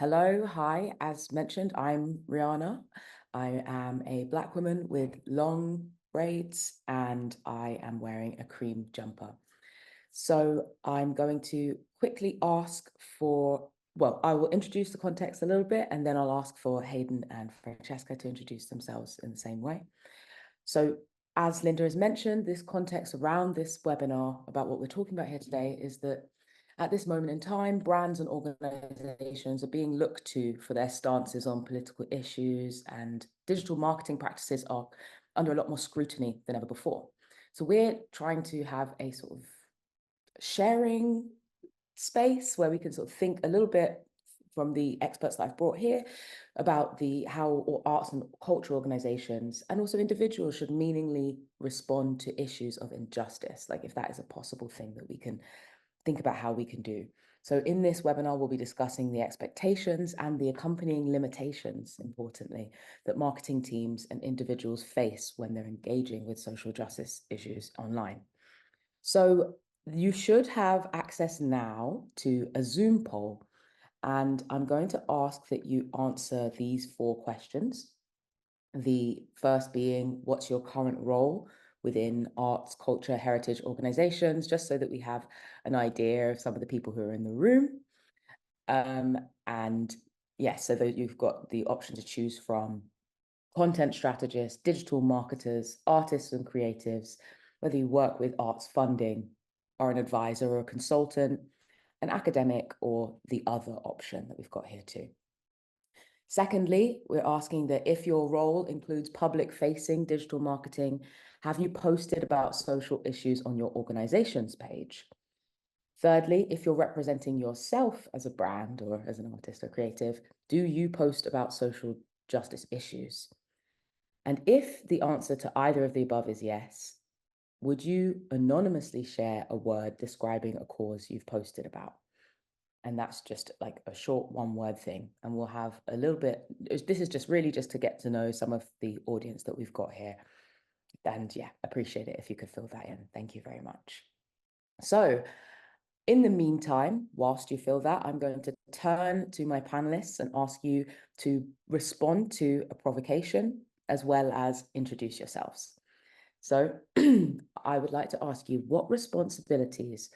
Hello, hi. As mentioned, I'm Rianna. I am a Black woman with long braids and I am wearing a cream jumper. So I'm going to quickly ask for, well, I will introduce the context a little bit and then I'll ask for Hayden and Francesca to introduce themselves in the same way. So as Linda has mentioned, this context around this webinar about what we're talking about here today is that at this moment in time, brands and organizations are being looked to for their stances on political issues, and digital marketing practices are under a lot more scrutiny than ever before. So we're trying to have a sort of sharing space where we can sort of think a little bit from the experts that I've brought here about how arts and culture organizations and also individuals should meaningfully respond to issues of injustice, like if that is a possible thing that we can think about how we can do. So in this webinar, we'll be discussing the expectations and the accompanying limitations, importantly, that marketing teams and individuals face when they're engaging with social justice issues online. So you should have access now to a Zoom poll, and I'm going to ask that you answer these 4 questions. The first being, what's your current role within arts, culture, heritage organizations, just so that we have an idea of some of the people who are in the room. And yes, so that you've got the option to choose from content strategists, digital marketers, artists and creatives, whether you work with arts funding, are an advisor or a consultant, an academic, or the other option that we've got here too. Secondly, we're asking that if your role includes public-facing digital marketing, have you posted about social issues on your organization's page? Thirdly, if you're representing yourself as a brand or as an artist or creative, do you post about social justice issues? And if the answer to either of the above is yes, would you anonymously share a word describing a cause you've posted about? And that's just like a short 1-word thing. And we'll have a little bit, this is just really just to get to know some of the audience that we've got here. And yeah, appreciate it if you could fill that in. Thank you very much. So in the meantime, whilst you fill that, I'm going to turn to my panelists and ask you to respond to a provocation as well as introduce yourselves. So I would like to ask you, what responsibilities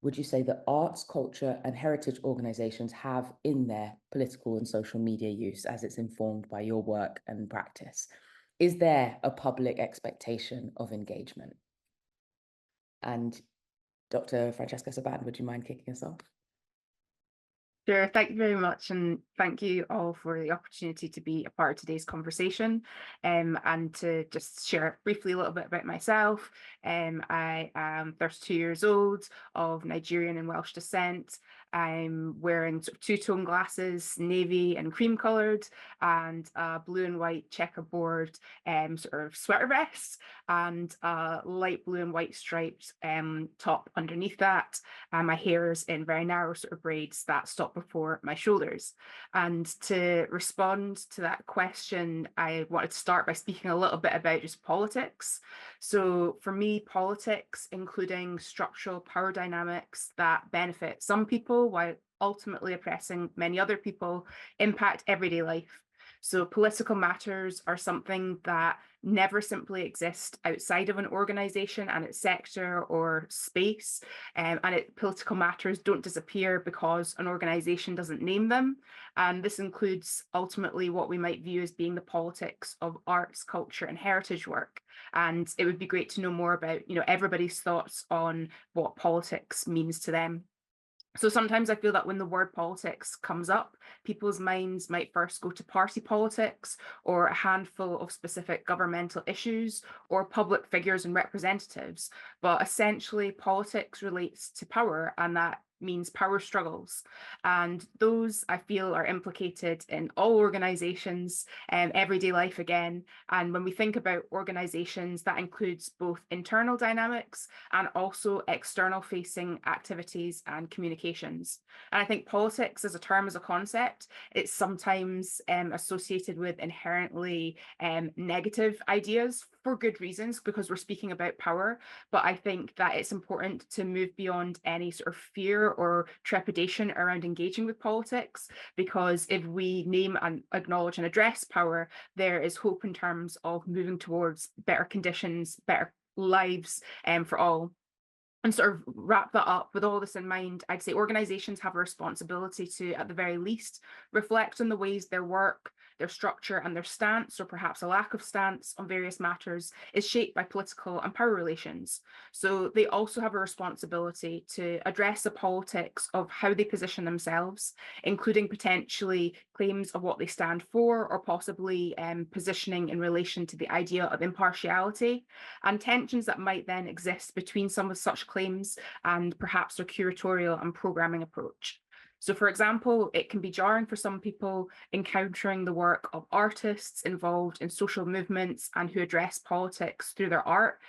would you say that arts, culture, and heritage organizations have in their political and social media use as it's informed by your work and practice? Is there a public expectation of engagement? And Dr. Francesca Saban, would you mind kicking us off? Sure, thank you very much, and thank you all for the opportunity to be a part of today's conversation, and to just share briefly a little bit about myself. I am 32 years old, of Nigerian and Welsh descent. I'm wearing sort of two-tone glasses, navy and cream coloured, and a blue and white checkerboard sort of sweater vest, and a light blue and white striped top underneath that. And my hair is in very narrow sort of braids that stop before my shoulders. And to respond to that question, I wanted to start by speaking a little bit about just politics. So for me, politics, including structural power dynamics that benefit some people while ultimately oppressing many other people, impact everyday life. So political matters are something that never simply exist outside of an organization and its sector or space. Political matters don't disappear because an organization doesn't name them. And this includes ultimately what we might view as being the politics of arts, culture, and heritage work. And it would be great to know more about, everybody's thoughts on what politics means to them. So sometimes I feel that when the word politics comes up, people's minds might first go to party politics or a handful of specific governmental issues or public figures and representatives. But essentially, politics relates to power, and that means power struggles. And those, I feel, are implicated in all organizations and everyday life again. And when we think about organizations, that includes both internal dynamics and also external facing activities and communications. And I think politics as a term, as a concept, it's sometimes associated with inherently negative ideas for good reasons, because we're speaking about power. But I think that it's important to move beyond any sort of fear or trepidation around engaging with politics, because if we name and acknowledge and address power, there is hope in terms of moving towards better conditions, better lives for all. And sort of wrap that up with all this in mind, I'd say organizations have a responsibility to, at the very least, reflect on the ways their work, their structure, and their stance, or perhaps a lack of stance on various matters, is shaped by political and power relations. So they also have a responsibility to address the politics of how they position themselves, including potentially claims of what they stand for, or possibly positioning in relation to the idea of impartiality, and tensions that might then exist between some of such claims and perhaps their curatorial and programming approach. So, for example, it can be jarring for some people encountering the work of artists involved in social movements and who address politics through their art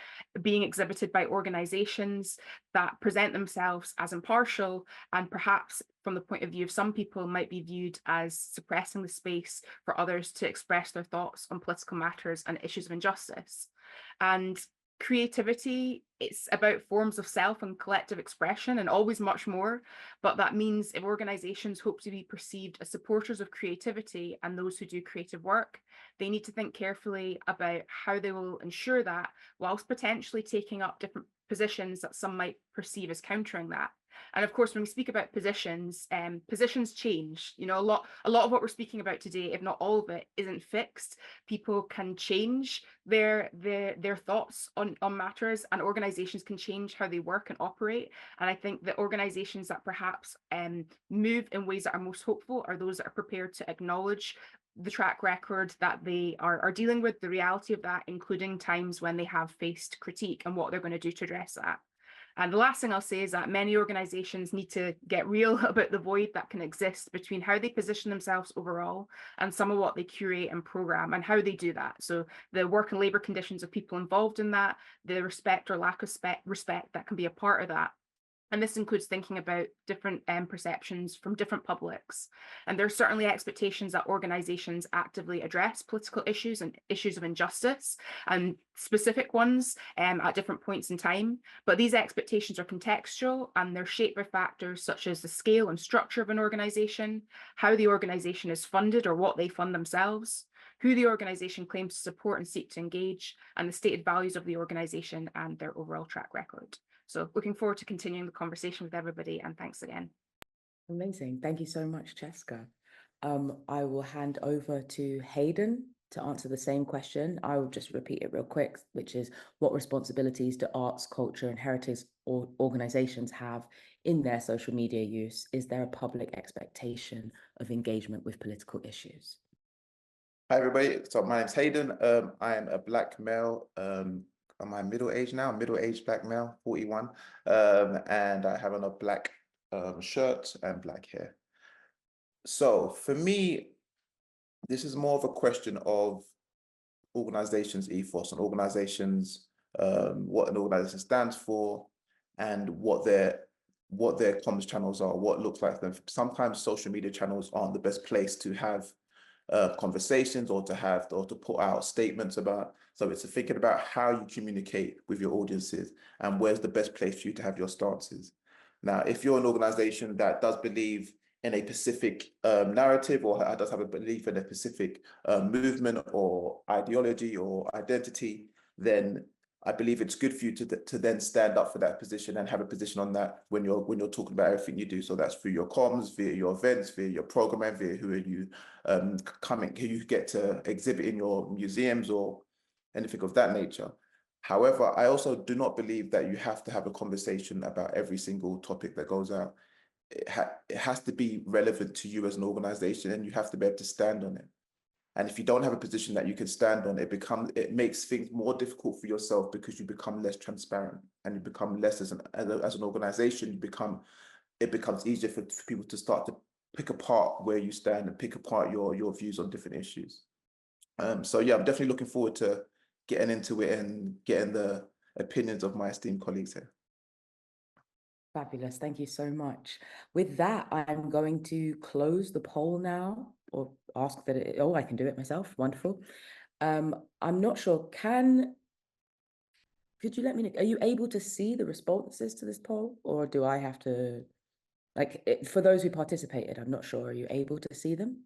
being exhibited by organizations that present themselves as impartial, and perhaps from the point of view of some people might be viewed as suppressing the space for others to express their thoughts on political matters and issues of injustice. And creativity, it's about forms of self and collective expression, and always much more. But that means if organizations hope to be perceived as supporters of creativity and those who do creative work, they need to think carefully about how they will ensure that, whilst potentially taking up different positions that some might perceive as countering that. And of course, when we speak about positions, positions change. You know, a lot of what we're speaking about today, if not all of it, isn't fixed. People can change their thoughts on matters, and organizations can change how they work and operate. And I think the organizations that perhaps move in ways that are most hopeful are those that are prepared to acknowledge the track record that they are dealing with, the reality of that, including times when they have faced critique and what they're going to do to address that. And the last thing I'll say is that many organizations need to get real about the void that can exist between how they position themselves overall and some of what they curate and program, and how they do that. So the work and labor conditions of people involved in that, the respect or lack of respect that can be a part of that. And this includes thinking about different perceptions from different publics. And there are certainly expectations that organizations actively address political issues and issues of injustice, and specific ones at different points in time. But these expectations are contextual, and they're shaped by factors such as the scale and structure of an organization, how the organization is funded or what they fund themselves, who the organization claims to support and seek to engage, and the stated values of the organization and their overall track record. So looking forward to continuing the conversation with everybody, and thanks again. Amazing. Thank you so much, Cheska. I will hand over to Hayden to answer the same question. I will just repeat it real quick, which is, what responsibilities do arts, culture, and heritage organizations have in their social media use? Is there a public expectation of engagement with political issues? Hi, everybody. So my name's Hayden. I am a Black male. Am I middle-aged now? Middle-aged Black male, 41. And I have on a black shirt and black hair. So for me, this is more of a question of organizations' ethos and organizations, what an organization stands for, and what their comms channels are, what looks like them. Sometimes social media channels aren't the best place to have conversations or to put out statements about. So it's thinking about how you communicate with your audiences and where's the best place for you to have your stances. Now, if you're an organization that does believe in a specific narrative, or does have a belief in a specific movement or ideology or identity, then I believe it's good for you to then stand up for that position and have a position on that when you're talking about everything you do. So that's through your comms, via your events, via your programming, via who are you who you get to exhibit in your museums or anything of that nature. However, I also do not believe that you have to have a conversation about every single topic that goes out. It has to be relevant to you as an organization, and you have to be able to stand on it. And if you don't have a position that you can stand on, it makes things more difficult for yourself, because you become less transparent, and you become less as an organization. It becomes easier for people to start to pick apart where you stand and pick apart your views on different issues. So yeah, I'm definitely looking forward to getting into it and getting the opinions of my esteemed colleagues here. Fabulous. Thank you so much. With that, I'm going to close the poll now, or ask that I can do it myself. Wonderful. I'm not sure, can could you let me know, are you able to see the responses to this poll, or do I have to, for those who participated, I'm not sure, are you able to see them?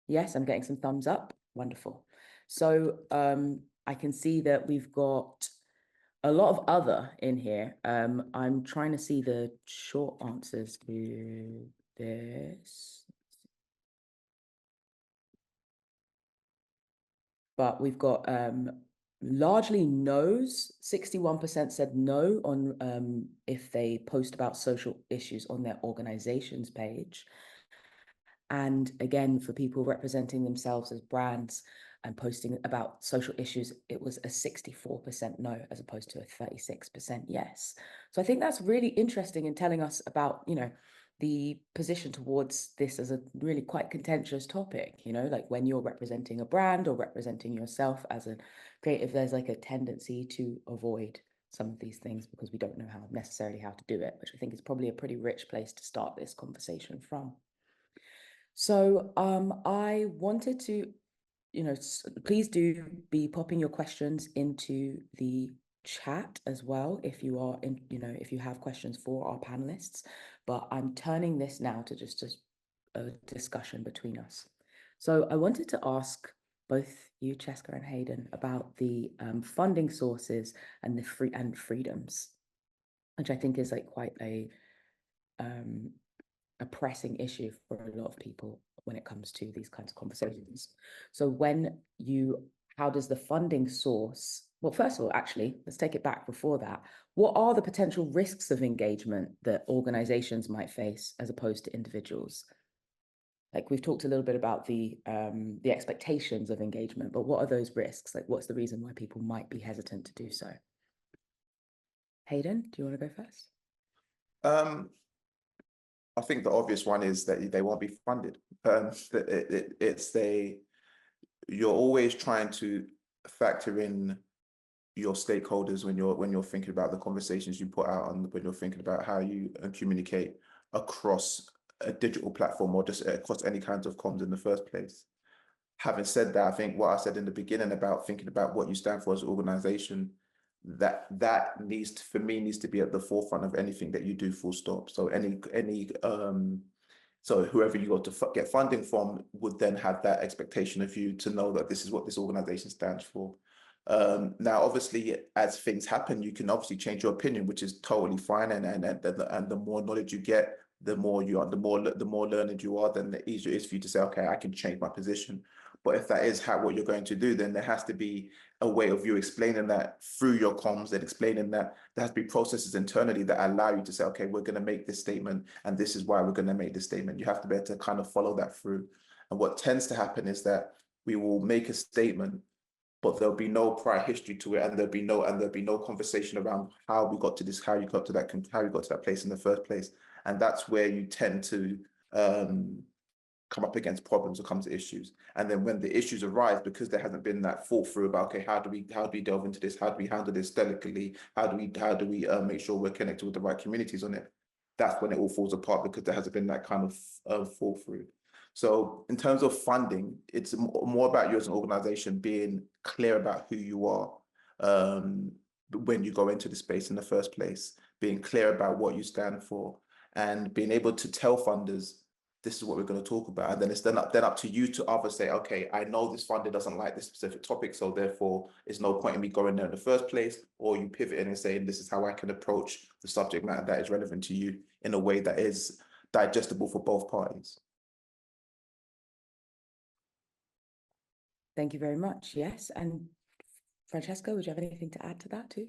Yes, I'm getting some thumbs up. Wonderful. So I can see that we've got a lot of other in here. I'm trying to see the short answers to this. But we've got largely no's. 61% said no on if they post about social issues on their organization's page. And again, for people representing themselves as brands and posting about social issues, it was a 64% no, as opposed to a 36% yes. So I think that's really interesting in telling us about, you know, the position towards this as a really quite contentious topic, you know, like when you're representing a brand or representing yourself as a creative, there's like a tendency to avoid some of these things because we don't know necessarily how to do it, which I think is probably a pretty rich place to start this conversation from. So I wanted to, you know, please do be popping your questions into the chat as well if you are in, you know, if you have questions for our panelists. But I'm turning this now to just a discussion between us. So I wanted to ask both you, Cheska and Hayden, about the funding sources and the freedoms, which I think is like quite a pressing issue for a lot of people when it comes to these kinds of conversations. So how does the funding source, well, first of all, actually, let's take it back before that. What are the potential risks of engagement that organizations might face as opposed to individuals? Like we've talked a little bit about the expectations of engagement, but what are those risks? Like what's the reason why people might be hesitant to do so? Hayden, do you want to go first? I think the obvious one is that they won't be funded. You're always trying to factor in your stakeholders when you're thinking about the conversations you put out and when you're thinking about how you communicate across a digital platform or just across any kinds of comms in the first place. Having said that, I think what I said in the beginning about thinking about what you stand for as an organization, that needs to be at the forefront of anything that you do, full stop. So so whoever you got to get funding from would then have that expectation of you to know that this is what this organization stands for. Now, obviously, as things happen, you can obviously change your opinion, which is totally fine. And the more knowledge you get, the more learned you are, then the easier it is for you to say, okay, I can change my position. But if that is what you're going to do, then there has to be a way of you explaining that through your comms and explaining that there has to be processes internally that allow you to say, okay, we're going to make this statement and this is why we're going to make this statement. You have to be able to kind of follow that through. And what tends to happen is that we will make a statement, but there'll be no prior history to it, and there'll be no conversation around how we got to this, how you got to that place in the first place. And that's where you tend to come up against problems or come to issues. And then when the issues arise, because there hasn't been that thought through about, okay, how do we delve into this? How do we handle this delicately? How do we make sure we're connected with the right communities on it? That's when it all falls apart, because there hasn't been that kind of fall through. So in terms of funding, it's more about you as an organization being clear about who you are when you go into the space in the first place, being clear about what you stand for, and being able to tell funders, this is what we're going to talk about. And then it's then up to you to either say, okay, I know this funder doesn't like this specific topic, so therefore it's no point in me going there in the first place, or you pivot in and saying, this is how I can approach the subject matter that is relevant to you in a way that is digestible for both parties. Thank you very much. Yes. And Francesca, would you have anything to add to that too?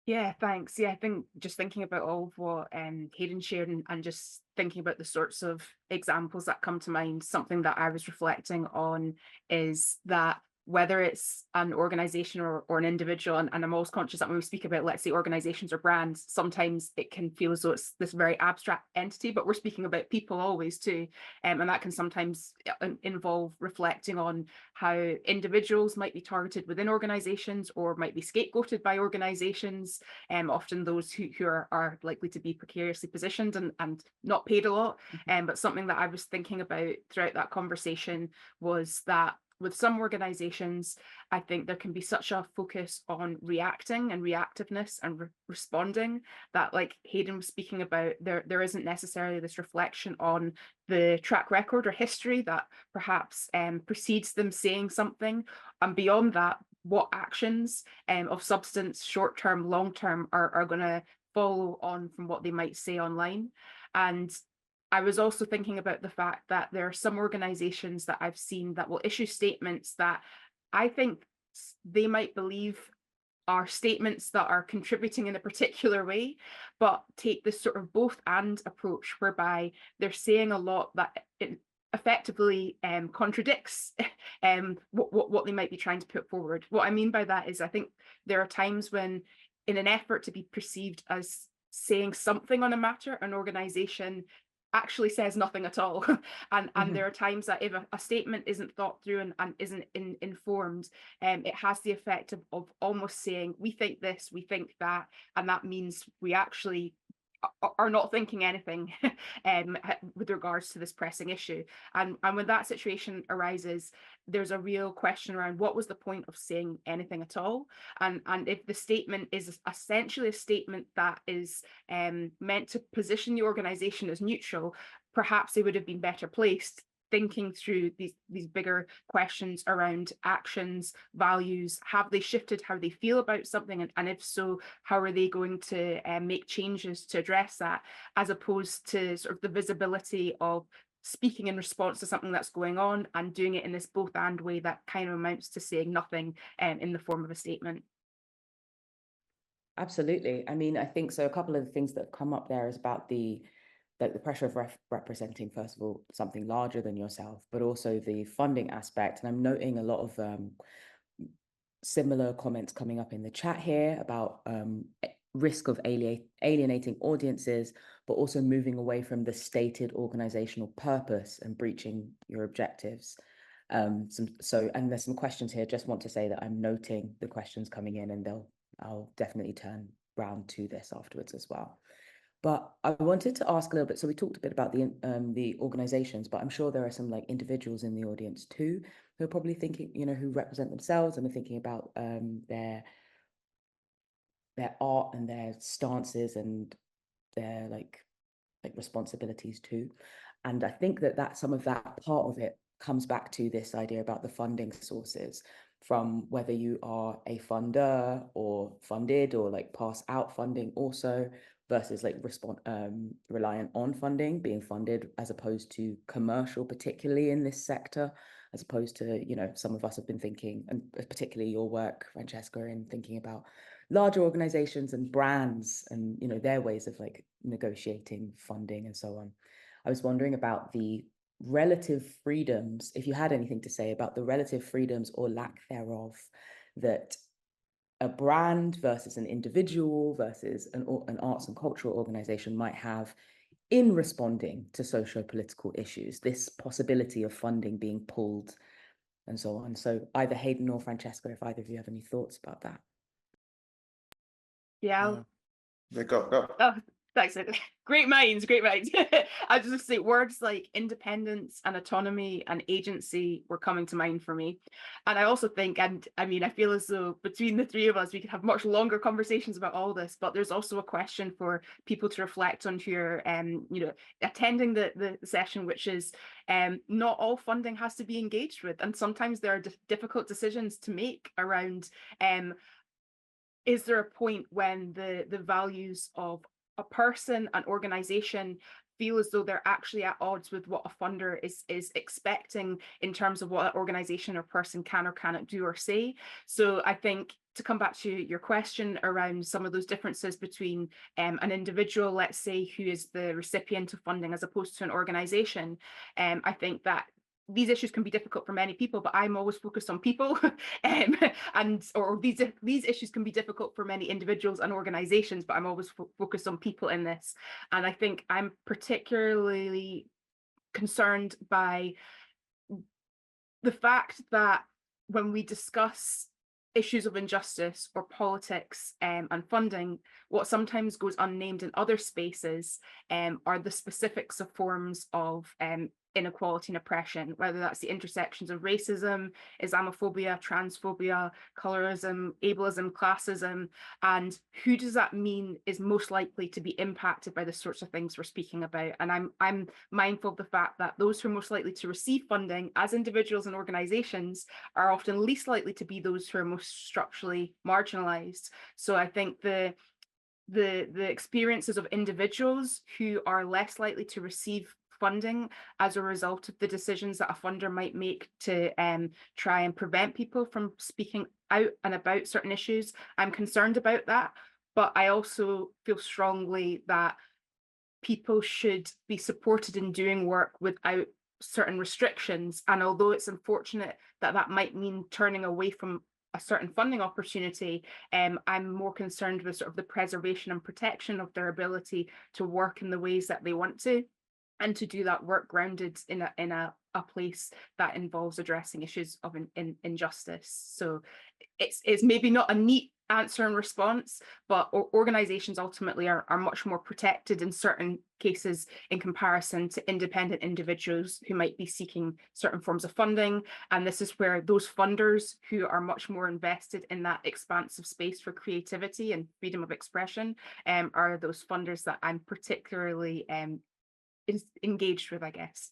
Yeah, thanks. Yeah, I think just thinking about all of what Hayden shared and just thinking about the sorts of examples that come to mind, something that I was reflecting on is that whether it's an organization or an individual, and I'm always conscious that when we speak about, let's say, organizations or brands, sometimes it can feel as though it's this very abstract entity, but we're speaking about people always too. And that can sometimes involve reflecting on how individuals might be targeted within organizations or might be scapegoated by organizations, often those who are likely to be precariously positioned and not paid a lot. But something that I was thinking about throughout that conversation was that with some organizations, I think there can be such a focus on reacting and reactiveness and responding that, like Hayden was speaking about, there isn't necessarily this reflection on the track record or history that perhaps precedes them saying something. And beyond that, what actions of substance, short-term, long-term, are going to follow on from what they might say online. And I was also thinking about the fact that there are some organizations that I've seen that will issue statements that I think they might believe are statements that are contributing in a particular way, but take this sort of both and approach, whereby they're saying a lot that it effectively contradicts what they might be trying to put forward. What I mean by that is, I think there are times when, in an effort to be perceived as saying something on a matter, an organization actually says nothing at all. And there are times that if a statement isn't thought through and isn't informed, it has the effect of almost saying, we think this, we think that, and that means we actually are not thinking anything with regards to this pressing issue. And when that situation arises, there's a real question around what was the point of saying anything at all? And if the statement is essentially a statement that is meant to position the organization as neutral, perhaps they would have been better placed thinking through these bigger questions around actions, values. Have they shifted how they feel about something? And if so, how are they going to make changes to address that, as opposed to sort of the visibility of speaking in response to something that's going on and doing it in this both and way that kind of amounts to saying nothing in the form of a statement. Absolutely. I mean, I think so. A couple of the things that have come up there is about the pressure of representing, first of all, something larger than yourself, but also the funding aspect. And I'm noting a lot of similar comments coming up in the chat here about risk of alienating audiences, but also moving away from the stated organizational purpose and breaching your objectives. And there's some questions here. Just want to say that I'm noting the questions coming in, and I'll definitely turn round to this afterwards as well. But I wanted to ask a little bit. So we talked a bit about the organizations, but I'm sure there are some like individuals in the audience too who are probably thinking, who represent themselves and are thinking about their art and their stances and their like responsibilities too. And I think that some of that part of it comes back to this idea about the funding sources, from whether you are a funder or funded or like pass out funding also, versus like reliant on funding, being funded, as opposed to commercial, particularly in this sector, as opposed to, some of us have been thinking, and particularly your work, Francesca, in thinking about larger organizations and brands and, their ways of like negotiating funding and so on. I was wondering about the relative freedoms, if you had anything to say about the relative freedoms or lack thereof that a brand versus an individual versus an arts and cultural organization might have in responding to socio-political issues, this possibility of funding being pulled and so on. So either Hayden or Francesca, if either of you have any thoughts about that. Yeah. Go. Oh, thanks. Great minds, great minds. I was just say words like independence and autonomy and agency were coming to mind for me. And I also think, and I mean, I feel as though between the three of us, we could have much longer conversations about all this, but there's also a question for people to reflect on who are, attending the session, which is not all funding has to be engaged with. And sometimes there are difficult decisions to make around, is there a point when the values of a person, an organization, feel as though they're actually at odds with what a funder is expecting in terms of what an organization or person can or cannot do or say? So I think, to come back to your question around some of those differences between an individual, let's say, who is the recipient of funding as opposed to an organization, I think that these issues can be difficult for many people, but I'm always focused on people, or these issues can be difficult for many individuals and organizations, but I'm always focused on people in this. And I think I'm particularly concerned by the fact that when we discuss issues of injustice or politics and funding, what sometimes goes unnamed in other spaces are the specifics of forms of inequality and oppression, whether that's the intersections of racism, Islamophobia, transphobia, colorism, ableism, classism, and who does that mean is most likely to be impacted by the sorts of things we're speaking about. And I'm mindful of the fact that those who are most likely to receive funding as individuals and organizations are often least likely to be those who are most structurally marginalized. So I think the experiences of individuals who are less likely to receive funding as a result of the decisions that a funder might make to try and prevent people from speaking out and about certain issues. I'm concerned about that, but I also feel strongly that people should be supported in doing work without certain restrictions. And although it's unfortunate that that might mean turning away from a certain funding opportunity, I'm more concerned with sort of the preservation and protection of their ability to work in the ways that they want to, and to do that work grounded in a place that involves addressing issues of injustice. So it's maybe not a neat answer and response, but organizations ultimately are much more protected in certain cases in comparison to independent individuals who might be seeking certain forms of funding. And this is where those funders who are much more invested in that expansive space for creativity and freedom of expression are those funders that I'm particularly engaged with, I guess.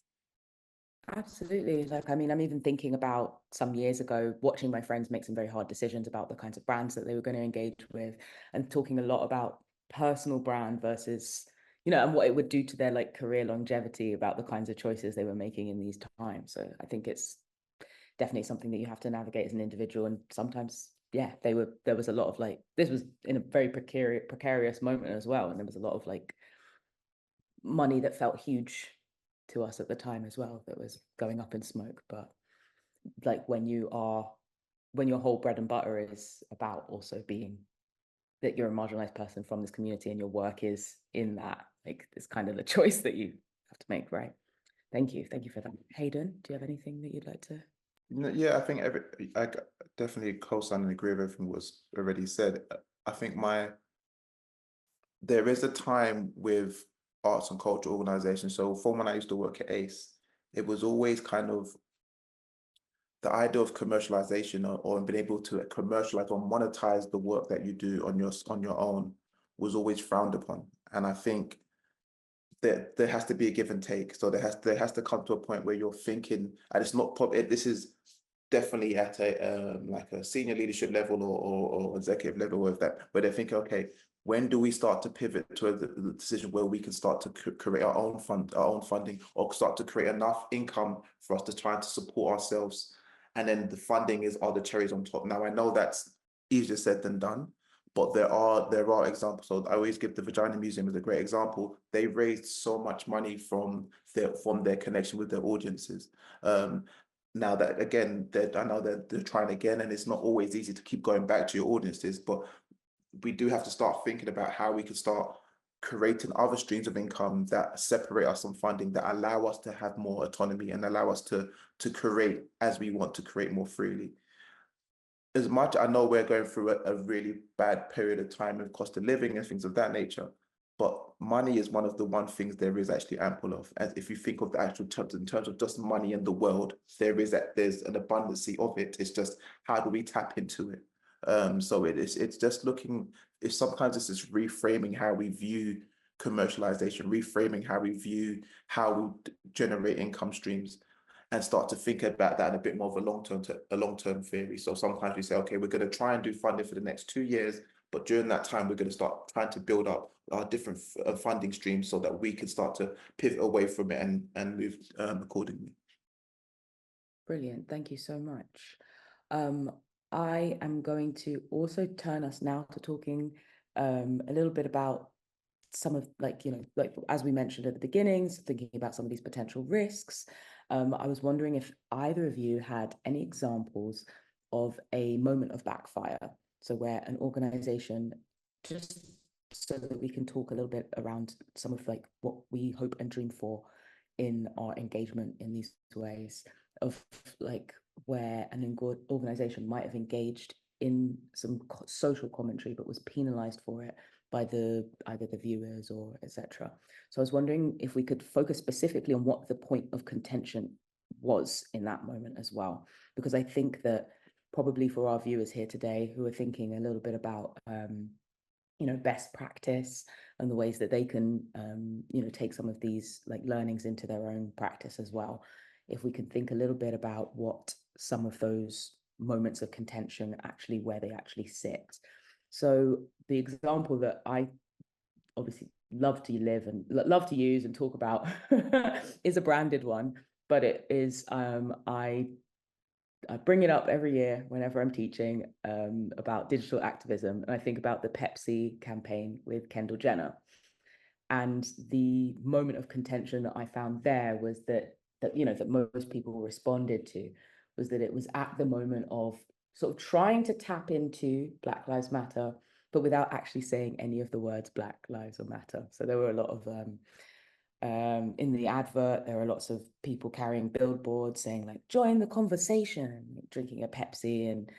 Absolutely. Like, I mean, I'm even thinking about some years ago, watching my friends make some very hard decisions about the kinds of brands that they were going to engage with, and talking a lot about personal brand versus, you know, and what it would do to their like career longevity, about the kinds of choices they were making in these times. So I think it's definitely something that you have to navigate as an individual. And sometimes, yeah, there was a lot of like, this was in a very precarious moment as well. And there was a lot of like money that felt huge to us at the time as well, that was going up in smoke. But like when your whole bread and butter is about also being that you're a marginalized person from this community and your work is in that, like, it's kind of the choice that you have to make, right? Thank you for that. Hayden, do you have anything that you'd like to? Yeah, I think I definitely co-sign and agree with everything was already said. I think there is a time with arts and culture organizations. So from when I used to work at ACE, it was always kind of the idea of commercialization or being able to commercialize or monetize the work that you do on your own was always frowned upon. And I think that there has to be a give and take. So there has to come to a point where you're thinking, and it's not this is definitely at a like a senior leadership level or executive level where they're thinking, okay, when do we start to pivot to the decision where we can start to create our own funding, or start to create enough income for us to try to support ourselves, and then the funding are the cherries on top. Now I know that's easier said than done, but there are examples. So I always give the Vagina Museum as a great example. They raised so much money from their connection with their audiences. Now that again, I know that they're trying again, and it's not always easy to keep going back to your audiences, but we do have to start thinking about how we can start creating other streams of income that separate us from funding, that allow us to have more autonomy and allow us to create as we want to create more freely. As much I know we're going through a really bad period of time with cost of living and things of that nature, but money is one of the things there is actually ample of. And if you think of the actual terms in terms of just money in the world, there's an abundance of it. It's just how do we tap into it? So it's just looking, if sometimes it's just reframing how we view commercialization, reframing how we view how we generate income streams, and start to think about that in a bit more of a long-term theory. So sometimes we say, okay, we're going to try and do funding for the next 2 years, but during that time, we're going to start trying to build up our different funding streams so that we can start to pivot away from it and move accordingly. Brilliant, thank you so much. I am going to also turn us now to talking a little bit about some of, like, you know, like as we mentioned at the beginnings, thinking about some of these potential risks. I was wondering if either of you had any examples of a moment of backfire. So where an organization, just so that we can talk a little bit around some of like what we hope and dream for in our engagement in these ways, of like where an organization might have engaged in some social commentary but was penalized for it by either the viewers or etc. So I was wondering if we could focus specifically on what the point of contention was in that moment as well, because I think that probably for our viewers here today who are thinking a little bit about best practice and the ways that they can take some of these like learnings into their own practice as well, if we can think a little bit about what some of those moments of contention actually, where they actually sit. So the example that I obviously love to live and love to use and talk about is a branded one, but it is I bring it up every year whenever I'm teaching about digital activism, and I think about the Pepsi campaign with Kendall Jenner. And the moment of contention that I found there was that most people responded to was that it was at the moment of sort of trying to tap into Black Lives Matter, but without actually saying any of the words Black Lives Matter. So there were a lot of in the advert, there are lots of people carrying billboards saying like, join the conversation, drinking a Pepsi and,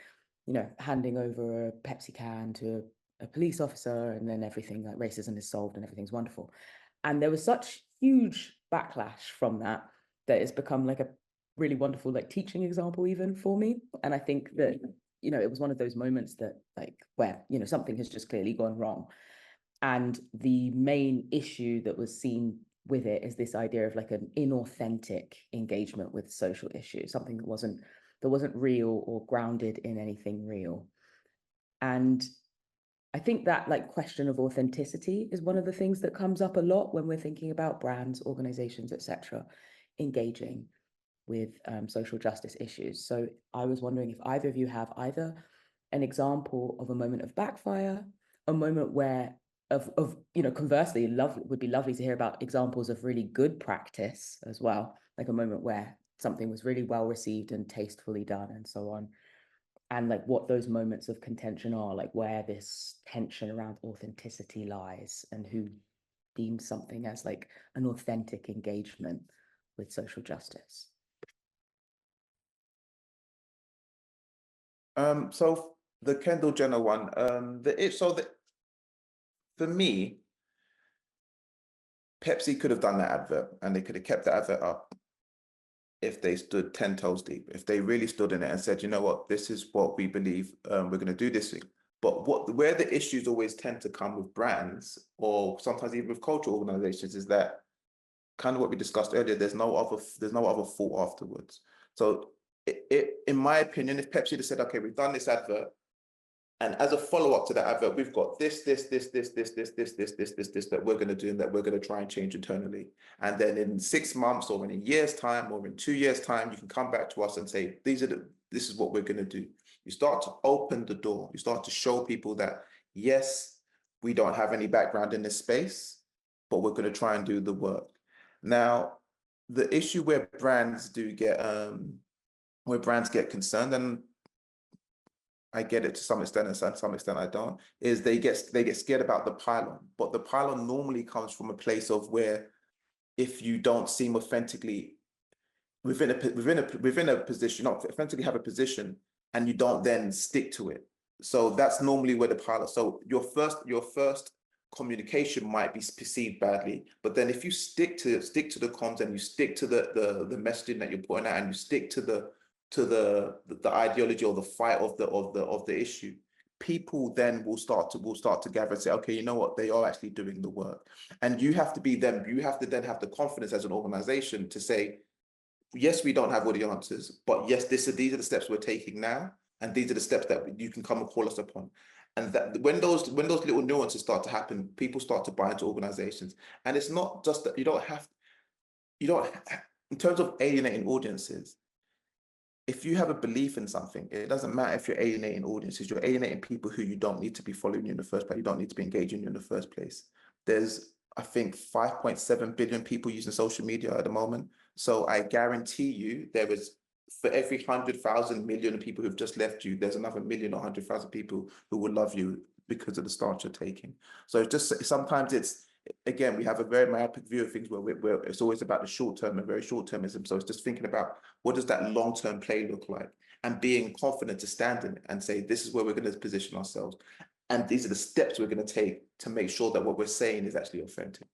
handing over a Pepsi can to a police officer, and then everything like racism is solved and everything's wonderful. And there was such huge backlash from that it's become like a really wonderful like teaching example even for me. And I think that, it was one of those moments that like where, something has just clearly gone wrong. And the main issue that was seen with it is this idea of like an inauthentic engagement with social issues, something that wasn't real or grounded in anything real. And I think that like question of authenticity is one of the things that comes up a lot when we're thinking about brands, organizations, etc., engaging with social justice issues. So I was wondering if either of you have either an example of a moment of backfire, a moment where conversely, would be lovely to hear about examples of really good practice as well, like a moment where something was really well received and tastefully done and so on. And like what those moments of contention are, like where this tension around authenticity lies and who deems something as like an authentic engagement with social justice. So the Kendall Jenner one, for me, Pepsi could have done that advert and they could have kept the advert up if they stood 10 toes deep, if they really stood in it and said, you know what, this is what we believe, we're going to do this thing. But where the issues always tend to come with brands or sometimes even with cultural organizations is that kind of what we discussed earlier, there's no other thought afterwards. So in my opinion, if Pepsi had said, okay, we've done this advert, and as a follow-up to that advert, we've got this that we're going to do and that we're going to try and change internally. And then in 6 months or in a year's time or in 2 years' time, you can come back to us and say, this is what we're going to do. You start to open the door. You start to show people that, yes, we don't have any background in this space, but we're going to try and do the work. Now, the issue where brands get concerned, and I get it to some extent, and to some extent I don't, is they get scared about the pylon. But the pylon normally comes from a place of where if you don't seem authentically within a position, not authentically have a position, and you don't then stick to it. So that's normally where the pylon. So your first communication might be perceived badly, but then if you stick to the comms and you stick to the messaging that you're putting out and you stick to the ideology or the fight of the issue, people then will start to gather and say, okay, you know what, they are actually doing the work. And you have to be them. You have to then have the confidence as an organization to say, yes, we don't have all the answers, but yes, these are the steps we're taking now, and these are the steps that you can come and call us upon. And that when those little nuances start to happen, people start to buy into organizations. And it's not just that you don't have in terms of alienating audiences, if you have a belief in something, it doesn't matter if you're alienating audiences, you're alienating people who you don't need to be following you in the first place, you don't need to be engaging you in the first place. There's, I think, 5.7 billion people using social media at the moment. So I guarantee you there is, for every 100,000 million people who've just left you, there's another million or 100,000 people who will love you because of the stance you're taking. So it's just, sometimes it's, again, we have a very myopic view of things where it's always about the short term and very short termism. So it's just thinking about what does that long term play look like, and being confident to stand in it and say, this is where we're going to position ourselves. And these are the steps we're going to take to make sure that what we're saying is actually authentic.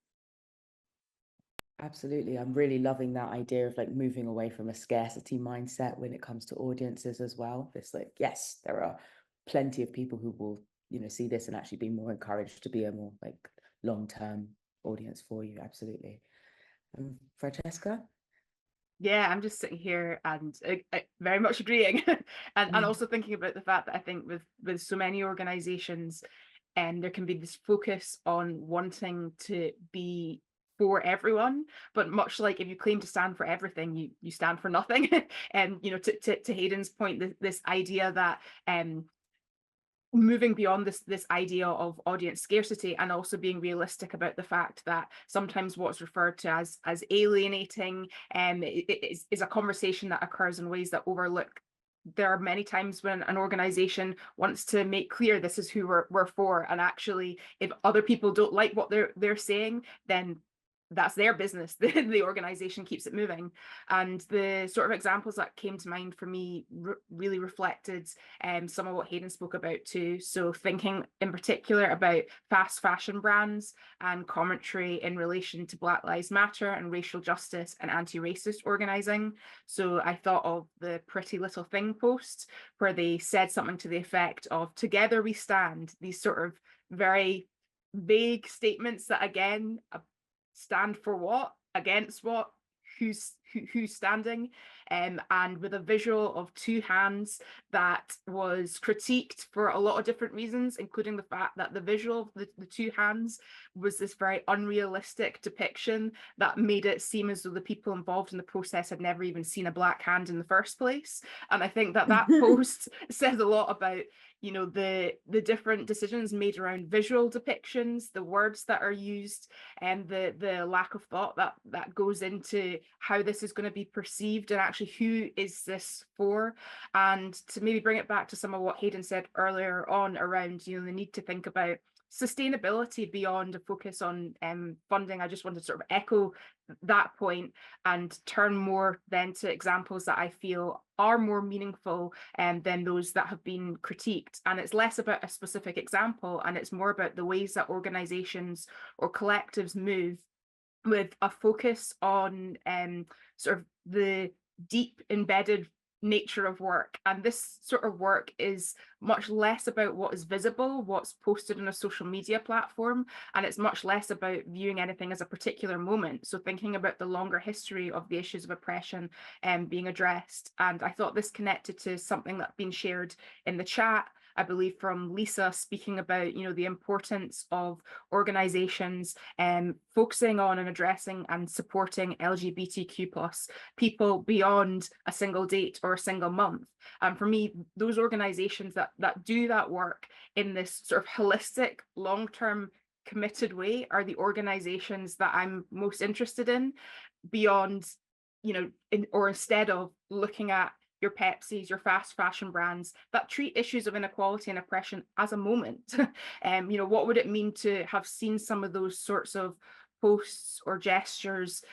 Absolutely. I'm really loving that idea of like moving away from a scarcity mindset when it comes to audiences as well. It's like, yes, there are plenty of people who will, see this and actually be more encouraged to be a more like long-term audience for you. Absolutely. Francesca? Yeah, I'm just sitting here and very much agreeing, and also thinking about the fact that I think with so many organizations, there can be this focus on wanting to be for everyone, but much like if you claim to stand for everything, you stand for nothing. And to Hayden's point, this idea that moving beyond this idea of audience scarcity, and also being realistic about the fact that sometimes what's referred to as alienating is a conversation that occurs in ways that overlook. There are many times when an organization wants to make clear this is who we're for, and actually if other people don't like what they're saying, then that's their business. The organization keeps it moving. And the sort of examples that came to mind for me really reflected some of what Hayden spoke about too. So thinking in particular about fast fashion brands and commentary in relation to Black Lives Matter and racial justice and anti-racist organizing. So I thought of the Pretty Little Thing post where they said something to the effect of "Together we stand," these sort of very vague statements that again stand for what, against what, who's standing, and with a visual of two hands that was critiqued for a lot of different reasons, including the fact that the visual of the two hands was this very unrealistic depiction that made it seem as though the people involved in the process had never even seen a black hand in the first place. And I think that post says a lot about the different decisions made around visual depictions, the words that are used, and the lack of thought that goes into how this is going to be perceived and actually who is this for. And to maybe bring it back to some of what Hayden said earlier on around the need to think about sustainability beyond a focus on funding. I just wanted to sort of echo that point and turn more then to examples that I feel are more meaningful than those that have been critiqued. And it's less about a specific example, and it's more about the ways that organizations or collectives move with a focus on sort of the deep embedded nature of work. And this sort of work is much less about what is visible, what's posted on a social media platform, and it's much less about viewing anything as a particular moment. So thinking about the longer history of the issues of oppression being addressed. And I thought this connected to something that's been shared in the chat, I believe from Lisa, speaking about the importance of organizations focusing on and addressing and supporting LGBTQ plus people beyond a single date or a single month. And for me, those organizations that do that work in this sort of holistic, long-term committed way are the organizations that I'm most interested in, beyond instead of looking at your Pepsis, your fast fashion brands that treat issues of inequality and oppression as a moment. What would it mean to have seen some of those sorts of posts or gestures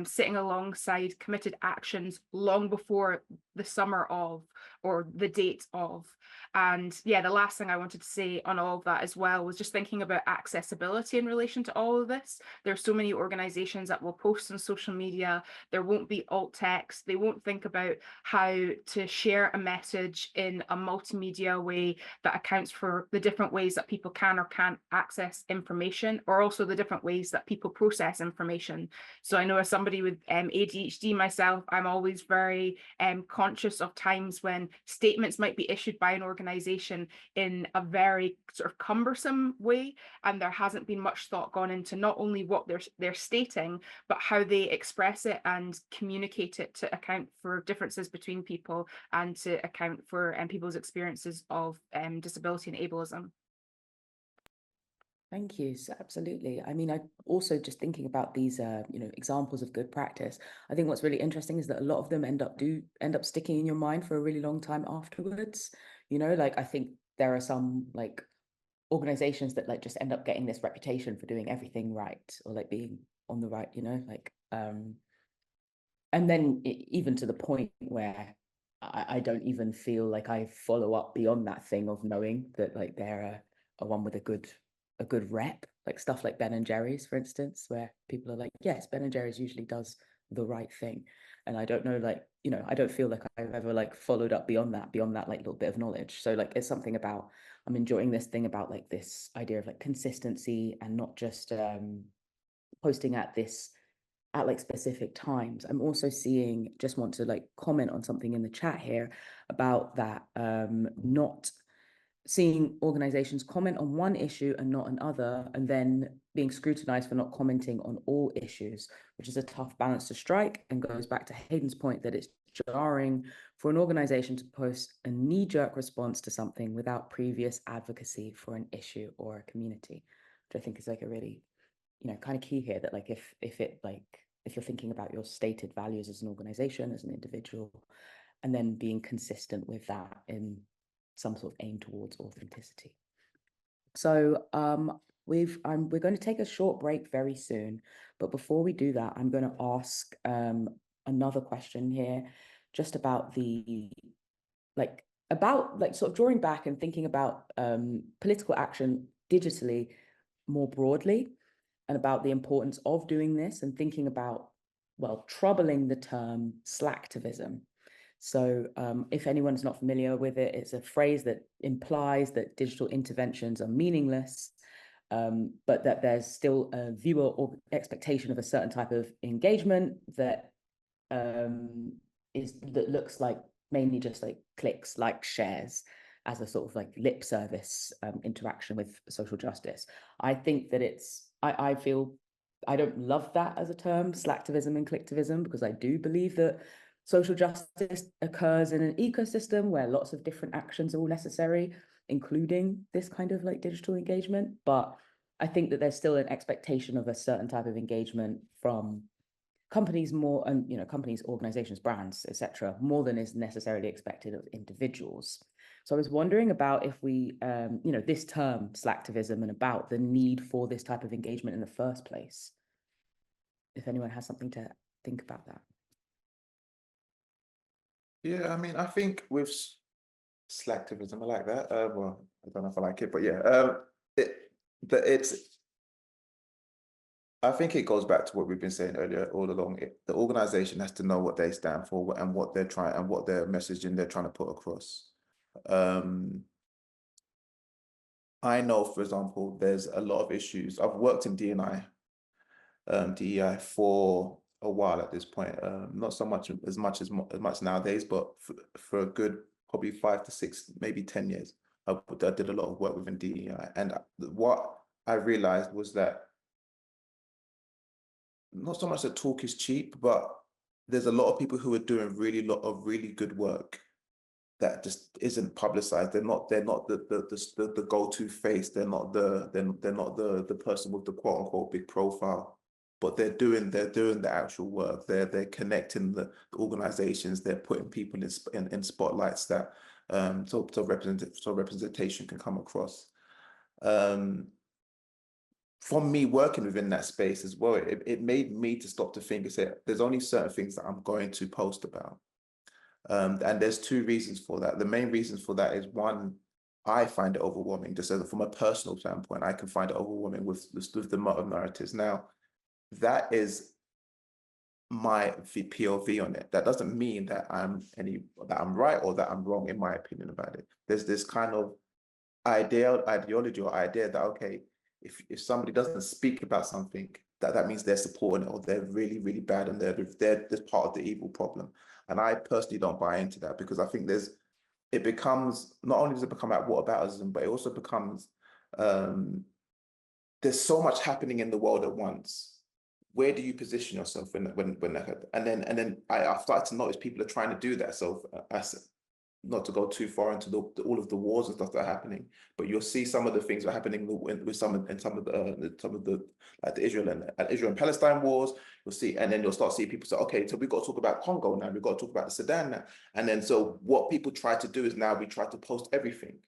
sitting alongside committed actions long before the summer of or the date of? And yeah, the last thing I wanted to say on all of that as well was just thinking about accessibility in relation to all of this. There are so many organizations that will post on social media. There won't be alt text. They won't think about how to share a message in a multimedia way that accounts for the different ways that people can or can't access information, or also the different ways that people process information. So I know as somebody with ADHD myself, I'm always very conscious of times when statements might be issued by an organization in a very sort of cumbersome way, and there hasn't been much thought gone into not only what they're stating, but how they express it and communicate it to account for differences between people and to account for people's experiences of disability and ableism. Thank you. So absolutely. I mean, I also just thinking about these, examples of good practice. I think what's really interesting is that a lot of them end up sticking in your mind for a really long time afterwards. I think there are some like organizations that like just end up getting this reputation for doing everything right or like being on the right, and then even to the point where I don't even feel like I follow up beyond that thing of knowing that like they're one with a good rep, like stuff like Ben and Jerry's, for instance, where people are like, yes, Ben and Jerry's usually does the right thing. And I don't know, like, you know, I don't feel like I've ever like followed up beyond that like little bit of knowledge. So like, it's something about, I'm enjoying this thing about like this idea of like consistency and not just posting at like specific times. I'm also seeing, just want to like comment on something in the chat here about that, not seeing organizations comment on one issue and not another, and then being scrutinized for not commenting on all issues, which is a tough balance to strike, and goes back to Hayden's point that it's jarring for an organization to post a knee-jerk response to something without previous advocacy for an issue or a community, which I think is like a really, you know, kind of key here, that like if you're thinking about your stated values as an organization, as an individual, and then being consistent with that in some sort of aim towards authenticity. So we're going to take a short break very soon, but before we do that, I'm going to ask another question here, just about sort of drawing back and thinking about political action digitally more broadly, and about the importance of doing this, and thinking about, well, troubling the term slacktivism. So if anyone's not familiar with it, it's a phrase that implies that digital interventions are meaningless, but that there's still a viewer or expectation of a certain type of engagement that looks like mainly just like clicks, like shares, as a sort of like lip service interaction with social justice. I think that I feel I don't love that as a term, slacktivism and clicktivism, because I do believe that social justice occurs in an ecosystem where lots of different actions are all necessary, including this kind of like digital engagement. But I think that there's still an expectation of a certain type of engagement from companies more, and, you know, companies, organizations, brands, etc., more than is necessarily expected of individuals. So I was wondering about if we, you know, this term slacktivism, and about the need for this type of engagement in the first place. If anyone has something to think about that. Yeah, I mean, I think with slacktivism, I like that. Well, I don't know if I like it, but yeah, I think it goes back to what we've been saying earlier all along. The organization has to know what they stand for and what they're trying, and what their messaging they're trying to put across. I know, for example, there's a lot of issues. I've worked in DEI for a while at this point. Not so much as much nowadays, but for a good probably 5 to 6, maybe 10 years, I did a lot of work within DEI, and what I realized was that not so much that talk is cheap, but there's a lot of people who are doing lot of really good work that just isn't publicized. They're not the go-to face. They're not the person with the quote unquote big profile, but they're doing the actual work. They're connecting the organizations. They're putting people in spotlights that so representation can come across. From me working within that space as well, it made me to stop to think and say, there's only certain things that I'm going to post about. And there's 2 reasons for that. The main reasons for that is, one, I find it overwhelming. Just from a personal standpoint, I can find it overwhelming with the narratives. Now, that is my POV on it. That doesn't mean that I'm right or that I'm wrong in my opinion about it. There's this kind of ideology or idea that, okay, if somebody doesn't speak about something, that means they're supporting it, or they're really, really bad, and they're part of the evil problem. And I personally don't buy into that, because I think it becomes, not only does it become about whataboutism, but it also becomes, there's so much happening in the world at once. Where do you position yourself when that, and then I've started to notice people are trying to do that. So not to go too far into all of the wars and stuff that are happening, but you'll see some of the things that are happening with some of the like the Israel and Palestine wars. You'll see, and then you'll start seeing people say, okay, so we've got to talk about Congo now, we've got to talk about the Sudan now, and then so what people try to do is now we try to post everything,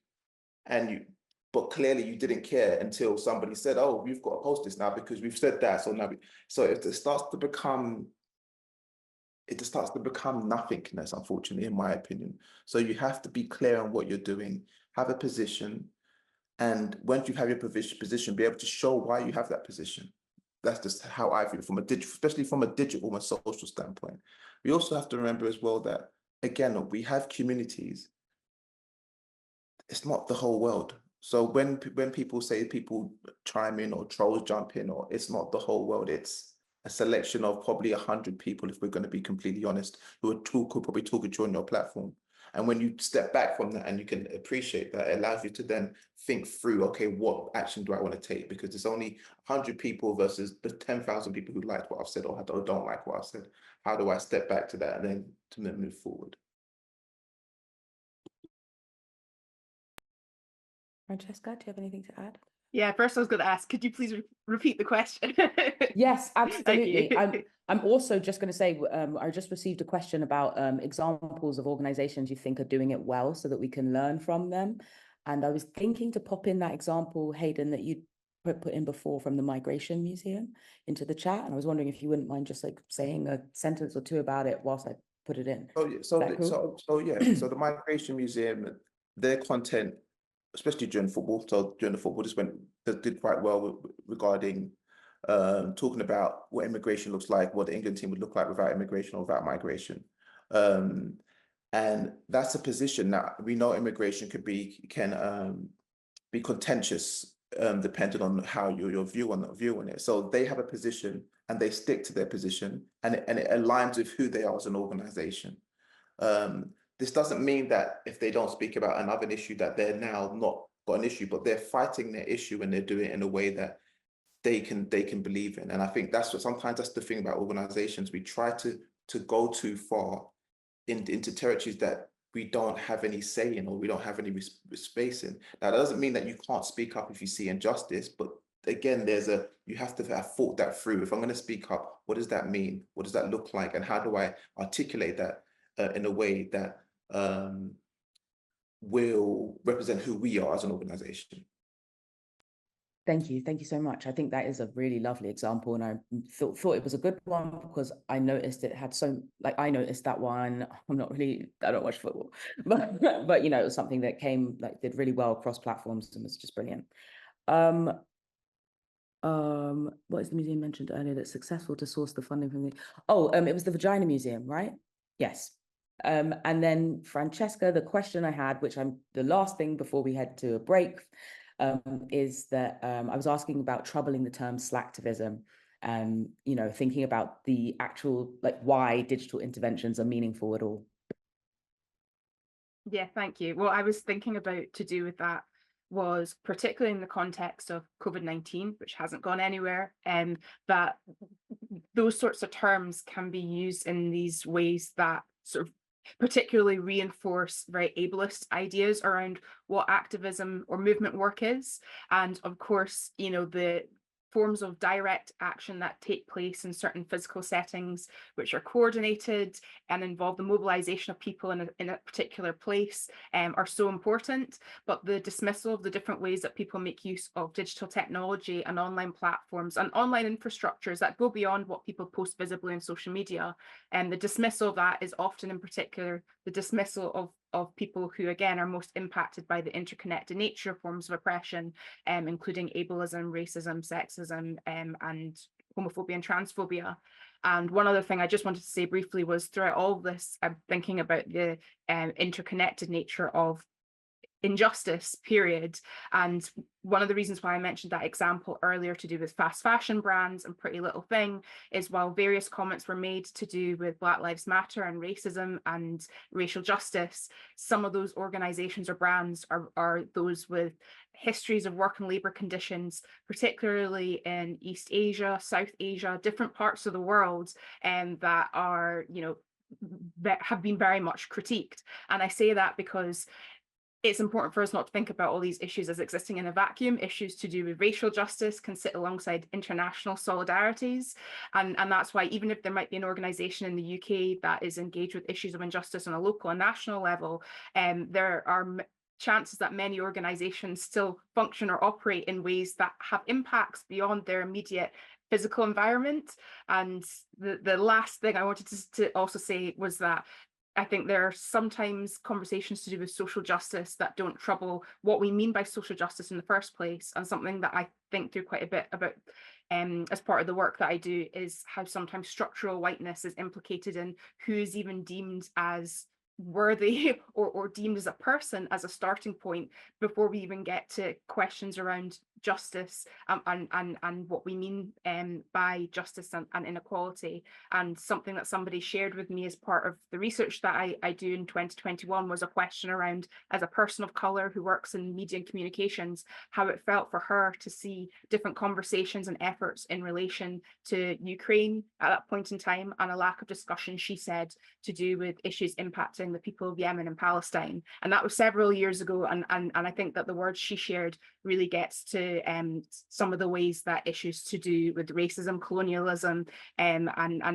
but clearly you didn't care until somebody said, oh, we've got to post this now because we've said that. So now, so if it starts to become nothingness, unfortunately, in my opinion. So you have to be clear on what you're doing, have a position, And once you have your position, be able to show why you have that position. That's just how I feel from a digital, especially from a digital and social standpoint. We also have to remember as well that, again, we have communities. It's not the whole world. So when people say people chime in or trolls jump in, or it's not the whole world, it's a selection of probably 100 people, if we're going to be completely honest, who could probably talk at you on your platform. And when you step back from that and you can appreciate that, it allows you to then think through, okay, what action do I want to take? Because there's only 100 people versus the 10,000 people who liked what I've said or don't like what I've said. How do I step back to that and then to move forward? Francesca, do you have anything to add? Yeah, first I was going to ask, could you please repeat the question? Yes, Thank absolutely. you. I'm also just going to say, I just received a question about examples of organizations you think are doing it well so that we can learn from them. And I was thinking to pop in that example, Hayden, that you put in before from the Migration Museum into the chat. And I was wondering if you wouldn't mind just like saying a sentence or two about it whilst I put it in. Oh, yeah. Cool? So the Migration Museum, their content, especially during football, so during the football, did quite well regarding talking about what immigration looks like, what the England team would look like without immigration or without migration. And that's a position that we know immigration can be contentious, depending on how your view on it. So they have a position and they stick to their position, and it aligns with who they are as an organization. This doesn't mean that if they don't speak about another issue that they're now not got an issue, but they're fighting their issue and they're doing it in a way that they can believe in. And I think sometimes that's the thing about organizations. We try to go too far into territories that we don't have any say in, or we don't have any space in. Now, that doesn't mean that you can't speak up if you see injustice, but again, you have to have thought that through. If I'm going to speak up, what does that mean? What does that look like? And how do I articulate that in a way that will represent who we are as an organization? Thank you so much. I think that is a really lovely example, and I thought it was a good one because I noticed it had I noticed that one. I don't watch football, but you know, it was something that did really well across platforms and was just brilliant. What is the museum mentioned earlier that's successful to source the funding from it was the Vagina Museum, right? Yes. And then Francesca, the question I had, which the last thing before we head to a break, is that I was asking about troubling the term slacktivism, and you know, thinking about the actual why digital interventions are meaningful at all. Yeah, thank you. What I was thinking about to do with that was particularly in the context of COVID-19, which hasn't gone anywhere, that those sorts of terms can be used in these ways that sort of particularly reinforce very ableist ideas around what activism or movement work is. And of course, you know, the forms of direct action that take place in certain physical settings, which are coordinated and involve the mobilization of people in a particular place, are so important. But the dismissal of the different ways that people make use of digital technology and online platforms and online infrastructures that go beyond what people post visibly on social media, and the dismissal of that is often in particular the dismissal of people who, again, are most impacted by the interconnected nature of forms of oppression, including ableism, racism, sexism, and homophobia and transphobia. And one other thing I just wanted to say briefly was throughout all of this, I'm thinking about the interconnected nature of injustice, period. And one of the reasons why I mentioned that example earlier to do with fast fashion brands and Pretty Little Thing is while various comments were made to do with Black Lives Matter and racism and racial justice, some of those organizations or brands are those with histories of work and labor conditions, particularly in East Asia, South Asia, different parts of the world, that are, you know, that have been very much critiqued. And I say that because it's important for us not to think about all these issues as existing in a vacuum. Issues to do with racial justice can sit alongside international solidarities. And that's why even if there might be an organisation in the UK that is engaged with issues of injustice on a local and national level, there are chances that many organisations still function or operate in ways that have impacts beyond their immediate physical environment. And the last thing I wanted to also say was that I think there are sometimes conversations to do with social justice that don't trouble what we mean by social justice in the first place. And something that I think through quite a bit about as part of the work that I do is how sometimes structural whiteness is implicated in who is even deemed as worthy or deemed as a person as a starting point before we even get to questions around justice and what we mean by justice and inequality. And something that somebody shared with me as part of the research that I do in 2021 was a question around, as a person of color who works in media and communications, how it felt for her to see different conversations and efforts in relation to Ukraine at that point in time, and a lack of discussion, she said, to do with issues impacting the people of Yemen and Palestine. And that was several years ago. And I think that the words she shared really gets to some of the ways that issues to do with racism, colonialism, and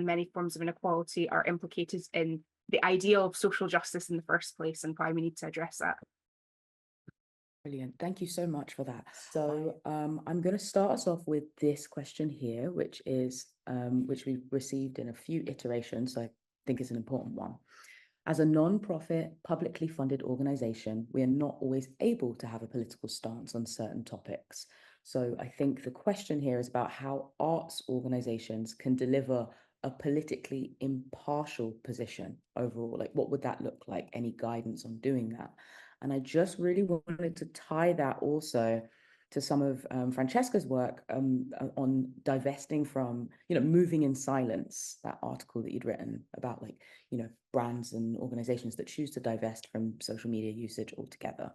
many forms of inequality are implicated in the ideal of social justice in the first place, and why we need to address that. Brilliant. Thank you so much for that. So I'm going to start us off with this question here, which is which we've received in a few iterations. So I think it's an important one. As a non-profit, publicly funded organization, we are not always able to have a political stance on certain topics. So I think the question here is about how arts organizations can deliver a politically impartial position overall. Like, what would that look like? Any guidance on doing that? And I just really wanted to tie that also to some of Francesca's work on divesting from, moving in silence, that article that you'd written about, like, brands and organizations that choose to divest from social media usage altogether.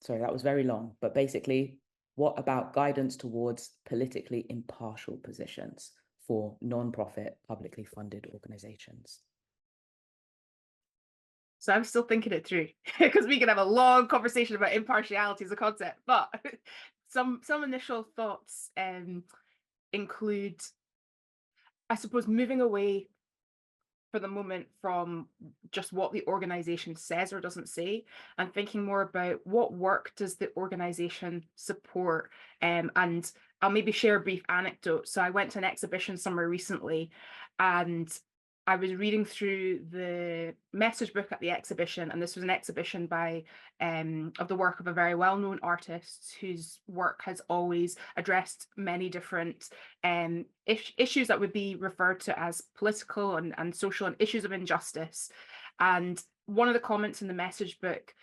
Sorry, that was very long, but basically, what about guidance towards politically impartial positions for non-profit, publicly funded organizations? So I'm still thinking it through, because we can have a long conversation about impartiality as a concept, but some initial thoughts include, I suppose, moving away for the moment from just what the organization says or doesn't say, and thinking more about what work does the organization support. And I'll maybe share a brief anecdote. So I went to an exhibition somewhere recently, and I was reading through the message book at the exhibition, and this was an exhibition by of the work of a very well-known artist whose work has always addressed many different issues that would be referred to as political and social, and issues of injustice. And one of the comments in the message book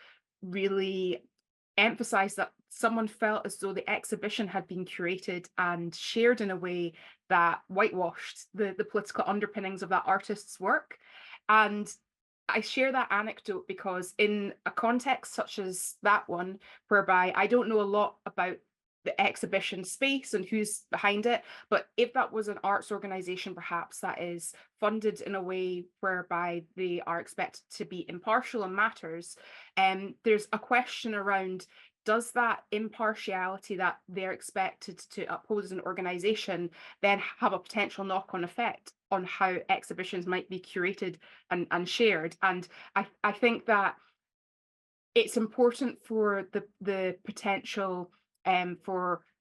really emphasized that someone felt as though the exhibition had been curated and shared in a way that whitewashed the political underpinnings of that artist's work. And I share that anecdote because in a context such as that one, whereby I don't know a lot about the exhibition space and who's behind it, but if that was an arts organization, perhaps that is funded in a way whereby they are expected to be impartial on matters, there's a question around, does that impartiality that they're expected to uphold as an organization then have a potential knock-on effect on how exhibitions might be curated and shared? And I think that it's important for the potential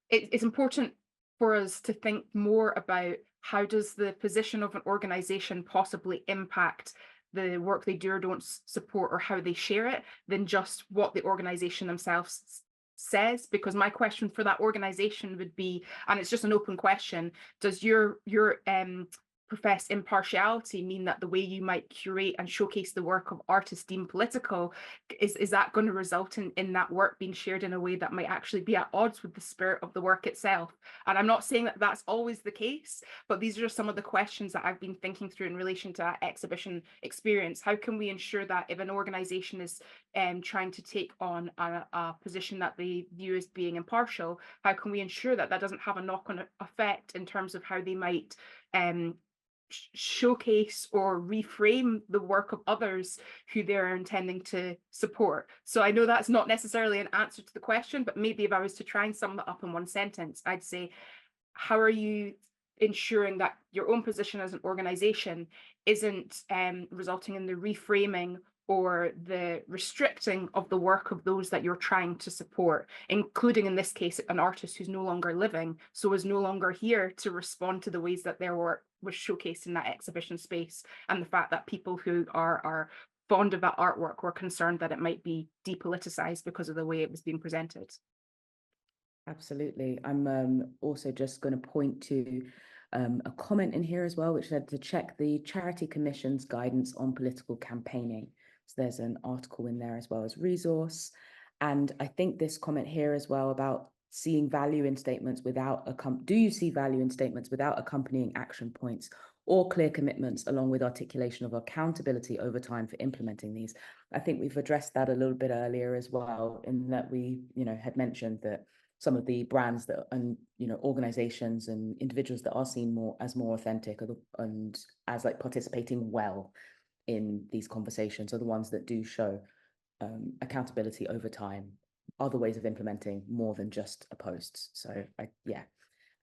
it's important for us to think more about how does the position of an organization possibly impact the work they do or don't support, or how they share it, than just what the organization themselves says. Because my question for that organization would be, and it's just an open question, does your professed impartiality mean that the way you might curate and showcase the work of artists deemed political, is that going to result in that work being shared in a way that might actually be at odds with the spirit of the work itself? And I'm not saying that that's always the case, but these are just some of the questions that I've been thinking through in relation to that exhibition experience. How can we ensure that if an organization is trying to take on a position that they view as being impartial, how can we ensure that that doesn't have a knock-on effect in terms of how they might showcase or reframe the work of others who they're intending to support? So I know that's not necessarily an answer to the question, but maybe if I was to try and sum that up in one sentence, I'd say, how are you ensuring that your own position as an organization isn't resulting in the reframing or the restricting of the work of those that you're trying to support, including in this case an artist who's no longer living, so is no longer here to respond to the ways that their work was showcased in that exhibition space, and the fact that people who are fond of that artwork were concerned that it might be depoliticized because of the way it was being presented. Absolutely. I'm also just going to point to a comment in here as well, which said to check the Charity Commission's guidance on political campaigning. So there's an article in there as well as resource. And I think this comment here as well about seeing value in statements without do you see value in statements without accompanying action points or clear commitments, along with articulation of accountability over time for implementing these? I think we've addressed that a little bit earlier as well, in that we, had mentioned that some of the brands that, and organizations and individuals that are seen more authentic and as like participating well in these conversations are the ones that do show accountability over time, other ways of implementing more than just a post. So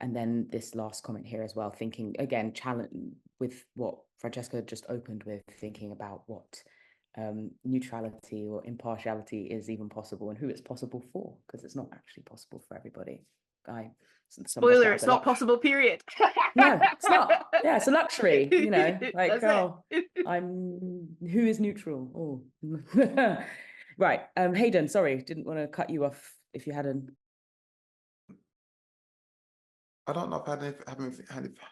and then this last comment here as well, thinking again, challenge with what Francesca just opened with, thinking about what neutrality or impartiality is even possible and who it's possible for, because it's not actually possible for everybody. Spoiler, it's not possible, period. No, it's not. Yeah, it's a luxury, like, That's who is neutral? Oh. Right. Hayden, sorry, didn't want to cut you off if you hadn't. I don't know if I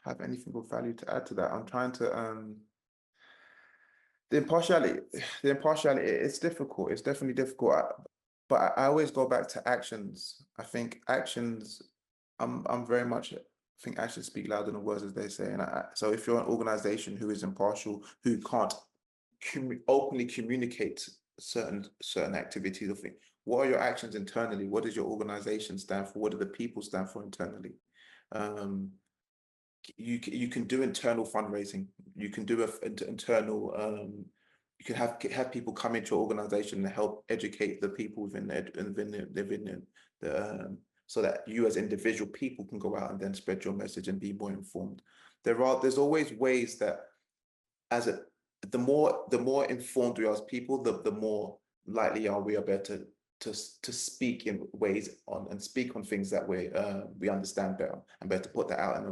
have anything of value to add to that. I'm trying to the impartiality, it's difficult. It's definitely difficult. But I always go back to actions. I think actions, I'm very much, I think actions speak louder than words, as they say. And so if you're an organization who is impartial, who can't openly communicate certain activities, I think, what are your actions internally? What does your organization stand for? What do the people stand for internally? You can do internal fundraising. You can do internal. You can have people come into your organization and help educate the people within the so that you as individual people can go out and then spread your message and be more informed. There's always ways that the more informed we are as people, the more likely we are better to speak in ways on and speak on things that we understand better, and better put that out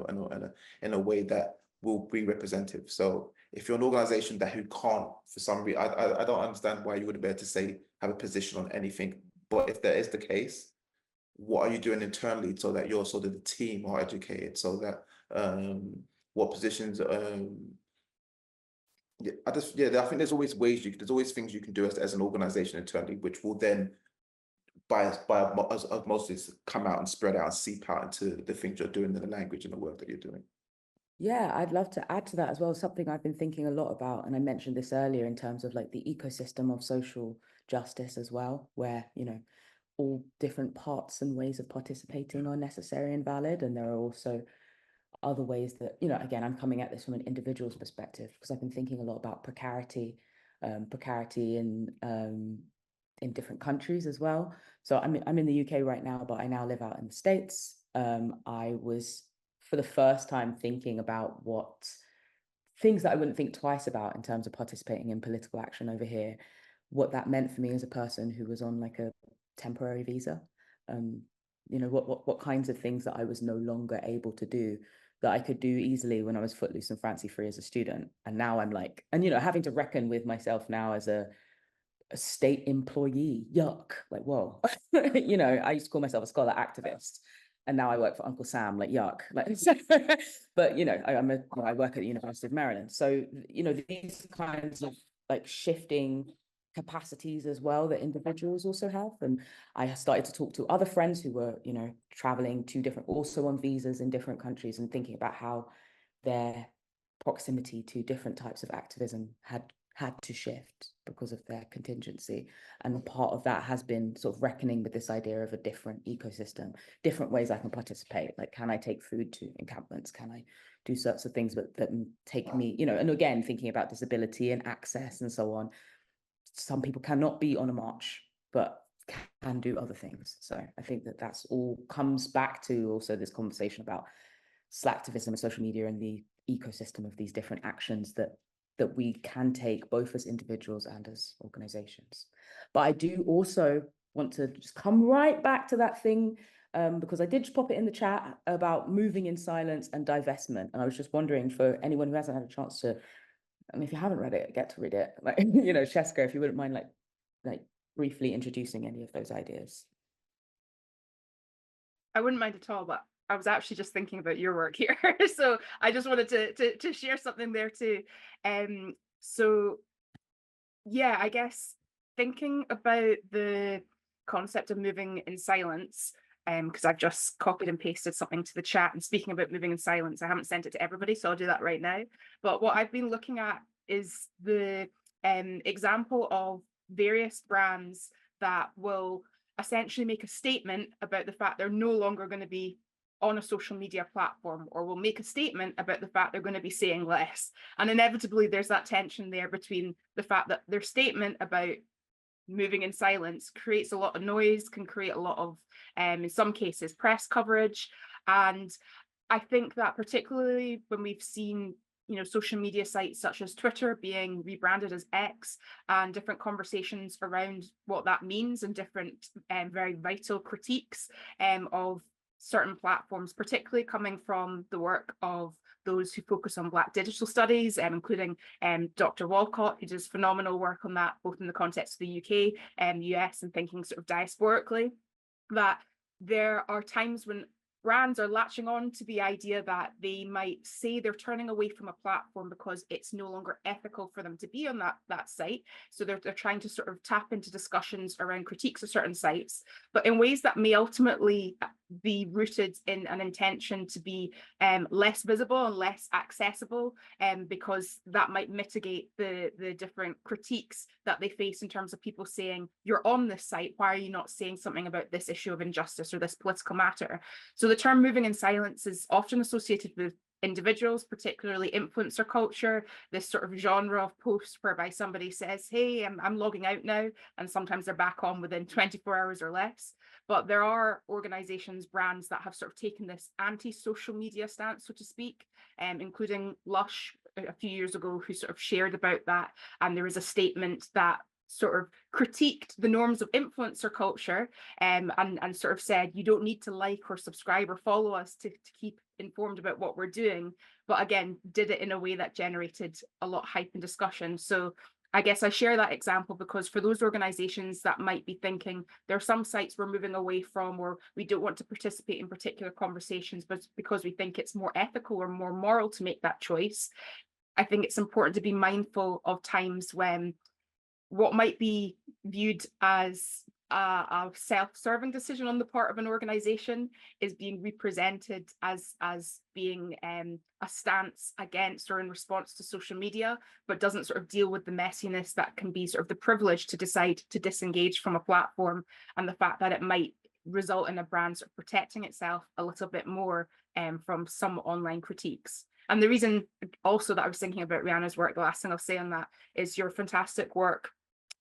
in a way that will be representative. So if you're an organization who can't, for some reason, I don't understand why you would be able to have a position on anything. But if that is the case, what are you doing internally so that the team are educated, so that what positions I think there's always things you can do as an organization internally, which will then by osmosis come out and spread out and seep out into the things you're doing in the language and the work that you're doing. Yeah, I'd love to add to that as well. Something I've been thinking a lot about, and I mentioned this earlier, in terms of like the ecosystem of social justice as well, where, all different parts and ways of participating are necessary and valid. And there are also other ways that, again, I'm coming at this from an individual's perspective, because I've been thinking a lot about precarity in different countries as well. So I'm in the UK right now, but I now live out in the States. I was, for the first time, thinking about what things that I wouldn't think twice about in terms of participating in political action over here, what that meant for me as a person who was on like a temporary visa. What kinds of things that I was no longer able to do that I could do easily when I was footloose and fancy free as a student. And now I'm like, having to reckon with myself now as a state employee. Yuck. Like, whoa. I used to call myself a scholar activist, and now I work for Uncle Sam. Like, yuck. Like, but I work at the University of Maryland. So these kinds of like shifting capacities as well that individuals also have. And I started to talk to other friends who were traveling to also on visas in different countries, and thinking about how their proximity to different types of activism had to shift because of their contingency. And part of that has been sort of reckoning with this idea of a different ecosystem, different ways I can participate. Like, can I take food to encampments? Can I do sorts of things that take me, and again, thinking about disability and access and so on. Some people cannot be on a march, but can do other things. So I think that's all comes back to also this conversation about slacktivism and social media and the ecosystem of these different actions that that we can take both as individuals and as organizations. But I do also want to just come right back to that thing, because I did just pop it in the chat about moving in silence and divestment. And I was just wondering, for anyone who hasn't had a chance to, and if you haven't read it, get to read it. Like, you know, Sheska, if you wouldn't mind like briefly introducing any of those ideas. I wouldn't mind at all, but I was actually just thinking about your work here. So I just wanted to share something there too. So yeah, I guess thinking about the concept of moving in silence, because I've just copied and pasted something to the chat, and speaking about moving in silence, I haven't sent it to everybody, so I'll do that right now. But what I've been looking at is the example of various brands that will essentially make a statement about the fact they're no longer going to be on a social media platform, or will make a statement about the fact they're going to be saying less. And inevitably there's that tension there between the fact that their statement about moving in silence creates a lot of noise, can create a lot of, in some cases, press coverage. And I think that particularly when we've seen, you know, social media sites such as Twitter being rebranded as X, and different conversations around what that means, and different very vital critiques of certain platforms, particularly coming from the work of those who focus on Black digital studies, including Dr. Walcott, who does phenomenal work on that, both in the context of the UK and US, and thinking sort of diasporically, that there are times when brands are latching on to the idea that they might say they're turning away from a platform because it's no longer ethical for them to be on that site. So they're trying to sort of tap into discussions around critiques of certain sites, but in ways that may ultimately be rooted in an intention to be less visible and less accessible, because that might mitigate the different critiques that they face in terms of people saying, you're on this site, why are you not saying something about this issue of injustice or this political matter? So the term moving in silence is often associated with individuals, particularly influencer culture, this sort of genre of post whereby somebody says, hey, I'm logging out now, and sometimes they're back on within 24 hours or less. But there are organizations, brands that have sort of taken this anti-social media stance, so to speak, including Lush a few years ago, who sort of shared about that. And there was a statement that sort of critiqued the norms of influencer culture, and sort of said, you don't need to like or subscribe or follow us to keep informed about what we're doing, but again, did it in a way that generated a lot of hype and discussion. So I guess I share that example because for those organizations that might be thinking there are some sites we're moving away from, or we don't want to participate in particular conversations, but because we think it's more ethical or more moral to make that choice, I think it's important to be mindful of times when what might be viewed as a self-serving decision on the part of an organization is being represented as being a stance against or in response to social media, but doesn't sort of deal with the messiness that can be sort of the privilege to decide to disengage from a platform, and the fact that it might result in a brand sort of protecting itself a little bit more from some online critiques. And the reason also that I was thinking about Rianna's work, the last thing I'll say on that is your fantastic work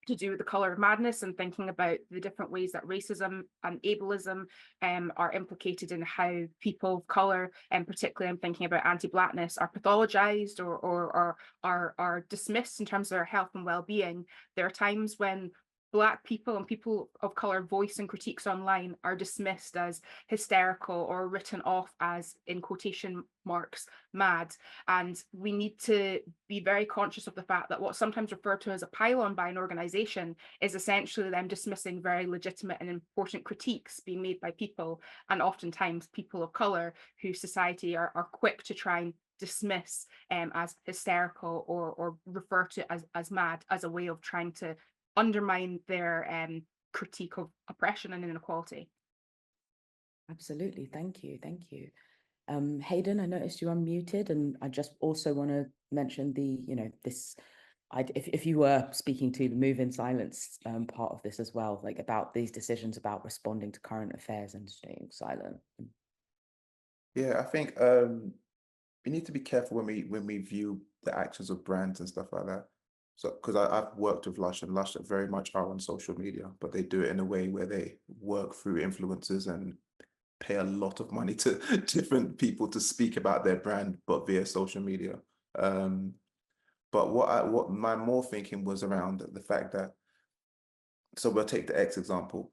to do with the color of madness, and thinking about the different ways that racism and ableism are implicated in how people of color, and particularly I'm thinking about anti-Blackness, are pathologized or are dismissed in terms of their health and well-being. There are times when Black people and people of color voice and critiques online are dismissed as hysterical or written off as, in quotation marks, mad. And we need to be very conscious of the fact that what's sometimes referred to as a pylon by an organization is essentially them dismissing very legitimate and important critiques being made by people, and oftentimes people of color, who society are quick to try and dismiss as hysterical or refer to as mad, as a way of trying to undermine their critique of oppression and inequality. Absolutely, thank you. Hayden, I noticed you unmuted, and I just also want to mention the, if you were speaking to the move in silence part of this as well, like about these decisions about responding to current affairs and staying silent. Yeah, I think we need to be careful when we view the actions of brands and stuff like that. So, because I've worked with Lush, and Lush very much are on social media, but they do it in a way where they work through influencers and pay a lot of money to different people to speak about their brand, but via social media. But what my more thinking was around the fact that, so we'll take the X example.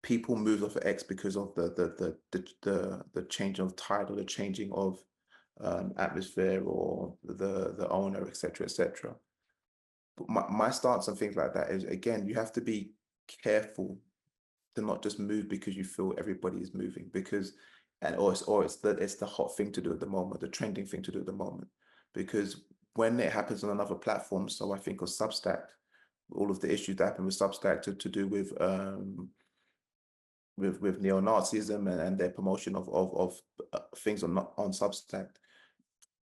People moved off of X because of the change of tide or the changing of atmosphere or the owner, etc., etc. But my stance on things like that is, again, you have to be careful to not just move because you feel everybody is moving, because or it's the hot thing to do at the moment, the trending thing to do at the moment. Because when it happens on another platform, so I think of Substack, all of the issues that happen with Substack to do with neo-Nazism and their promotion of things on Substack,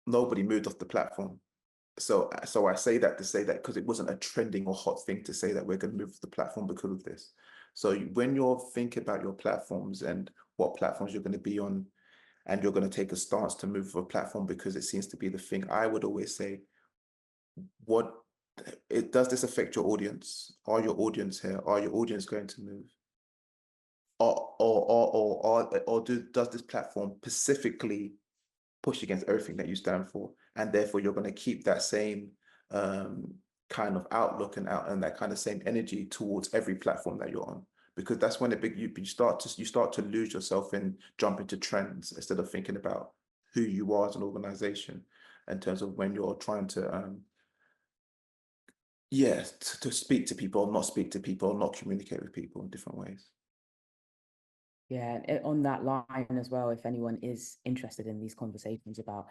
nobody moved off the platform. So I say that to say that because it wasn't a trending or hot thing to say that we're going to move the platform because of this. So when you're thinking about your platforms and what platforms you're going to be on, and you're going to take a stance to move for a platform because it seems to be the thing, I would always say, does this affect your audience? Are your audience here? Are your audience going to move? Does this platform specifically push against everything that you stand for, and therefore you're going to keep that same kind of outlook and that kind of same energy towards every platform that you're on? Because that's when you start to lose yourself and jump into trends instead of thinking about who you are as an organization in terms of when you're trying to to speak to people or not speak to people or not communicate with people in different ways. Yeah, and on that line as well, if anyone is interested in these conversations about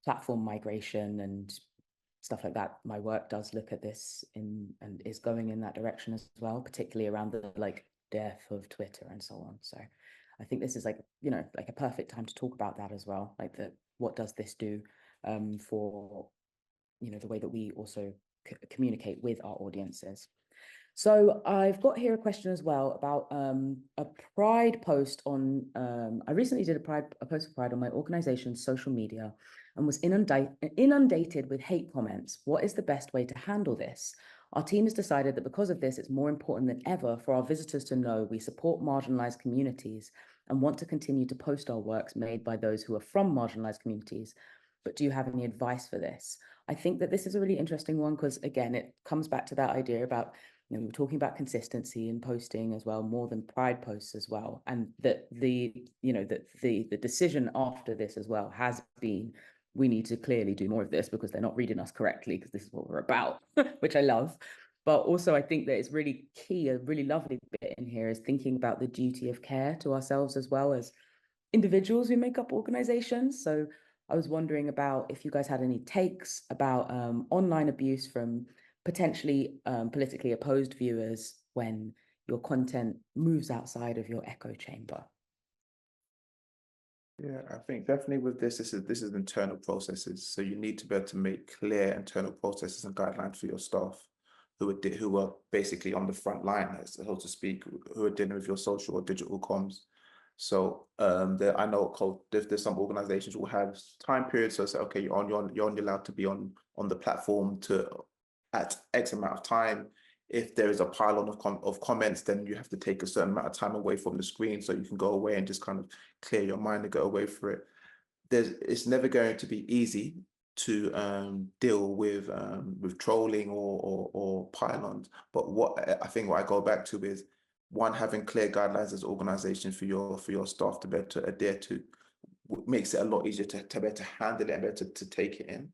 platform migration and stuff like that, my work does look at this and is going in that direction as well, particularly around the death of Twitter and so on. So I think this is like a perfect time to talk about that as well. Like what does this do for the way that we also communicate with our audiences. So I've got here a question as well about a Pride post on, I recently did a post of Pride on my organization's social media and was inundated with hate comments. What is the best way to handle this? Our team has decided that because of this, it's more important than ever for our visitors to know we support marginalized communities and want to continue to post our works made by those who are from marginalized communities. But do you have any advice for this? I think that this is a really interesting one because, again, it comes back to that idea about we were talking about consistency in posting as well, more than Pride posts as well, and that the decision after this as well has been, we need to clearly do more of this because they're not reading us correctly because this is what we're about, which I love. But also I think that it's really key, a really lovely bit in here is thinking about the duty of care to ourselves as well as individuals who make up organizations. So I was wondering about if you guys had any takes about online abuse from potentially politically opposed viewers when your content moves outside of your echo chamber. Yeah, I think definitely with this is internal processes. So you need to be able to make clear internal processes and guidelines for your staff who are basically on the front line, so to speak, who are dealing with your social or digital comms. So I know there's some organizations will have time periods. So say, okay, you're only allowed to be on the platform at X amount of time. If there is a pile of comments, then you have to take a certain amount of time away from the screen so you can go away and just kind of clear your mind and go away for it. It's never going to be easy to deal with trolling or pylons. But what I go back to is, one, having clear guidelines as organizations for your staff to be able to adhere to makes it a lot easier to be able to handle it and be able to take it in.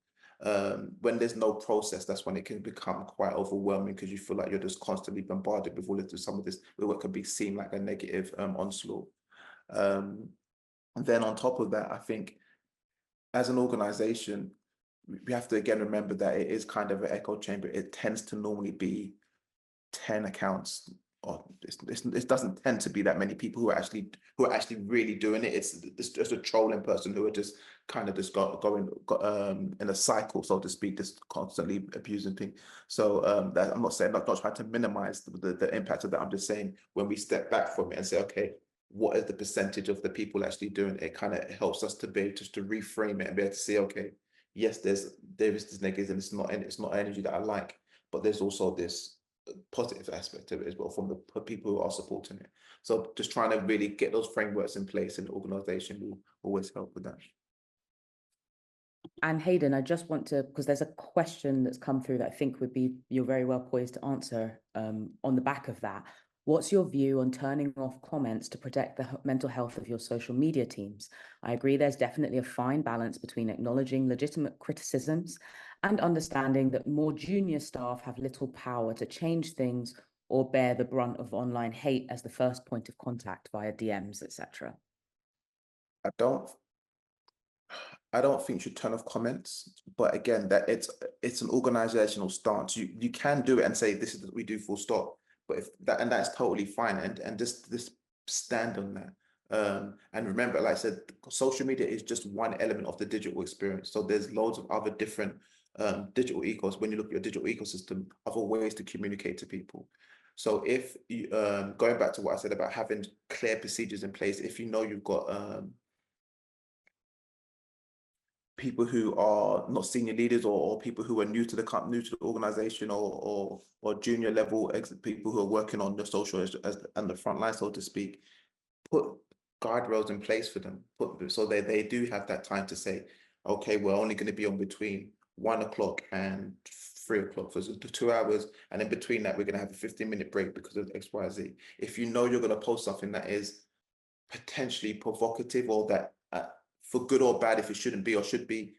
When there's no process, that's when it can become quite overwhelming because you feel like you're just constantly bombarded with some of this, what could be seen like a negative onslaught. And then on top of that, I think as an organization, we have to again remember that it is kind of an echo chamber. It tends to normally be 10 accounts, or it doesn't tend to be that many people who are actually really doing it. It's just a trolling person who are just kind of just going in a cycle, so to speak, just constantly abusing things. So that I'm not saying, not trying to minimize the impact of that. I'm just saying when we step back from it and say, okay, what is the percentage of the people actually doing it? It kind of helps us to be able to reframe it and be able to see, okay, yes, there is this negative, and it's not energy that I like, but there's also this positive aspect of it as well from the people who are supporting it. So just trying to really get those frameworks in place in the organization will always help with that. And Hayden, I just want to, because there's a question that's come through that I think you're very well poised to answer on the back of that. What's your view on turning off comments to protect the mental health of your social media teams? I agree there's definitely a fine balance between acknowledging legitimate criticisms and understanding that more junior staff have little power to change things or bear the brunt of online hate as the first point of contact via DMs, etc. I don't think you should turn off comments, but again, that it's an organizational stance. You can do it and say this is what we do, full stop. But if that, and that's totally fine, and just stand on that. And remember, like I said, social media is just one element of the digital experience. So there's loads of other different digital ecos. When you look at your digital ecosystem, other ways to communicate to people. So if you going back to what I said about having clear procedures in place, if you know you've got people who are not senior leaders or people who are new to the organization or junior level people who are working on the social as and the front line, so to speak, put guardrails in place for them, so they do have that time to say, okay, we're only going to be on between 1 o'clock and 3 o'clock for 2 hours, and in between that we're going to have a 15-minute break because of XYZ. If you know you're going to post something that is potentially provocative or that for good or bad, if it shouldn't be or should be,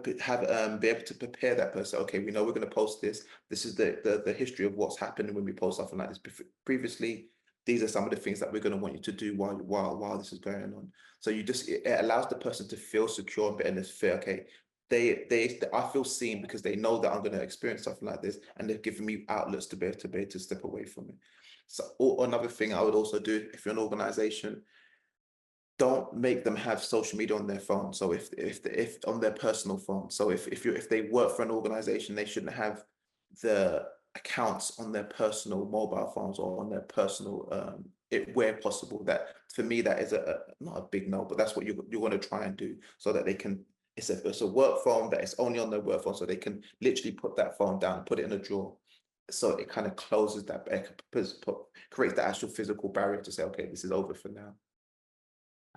be able to prepare that person. Okay, we know we're going to post this. This is the history of what's happened when we post something like this previously. These are some of the things that we're going to want you to do while this is going on. So it allows the person to feel secure and it's fair. Okay, I feel seen because they know that I'm going to experience something like this, and they've given me outlets to be able to step away from it. So another thing I would also do, if you're an organization, don't make them have social media on their phone. So if on their personal phone. So if they work for an organization, they shouldn't have the accounts on their personal mobile phones or on their personal where possible. That, for me, that is not a big no, but that's what you want to try and do, so that they can, it's a work phone that is only on their work phone, so they can literally put that phone down, put it in a drawer. So it kind of closes that, creates the actual physical barrier to say, okay, this is over for now.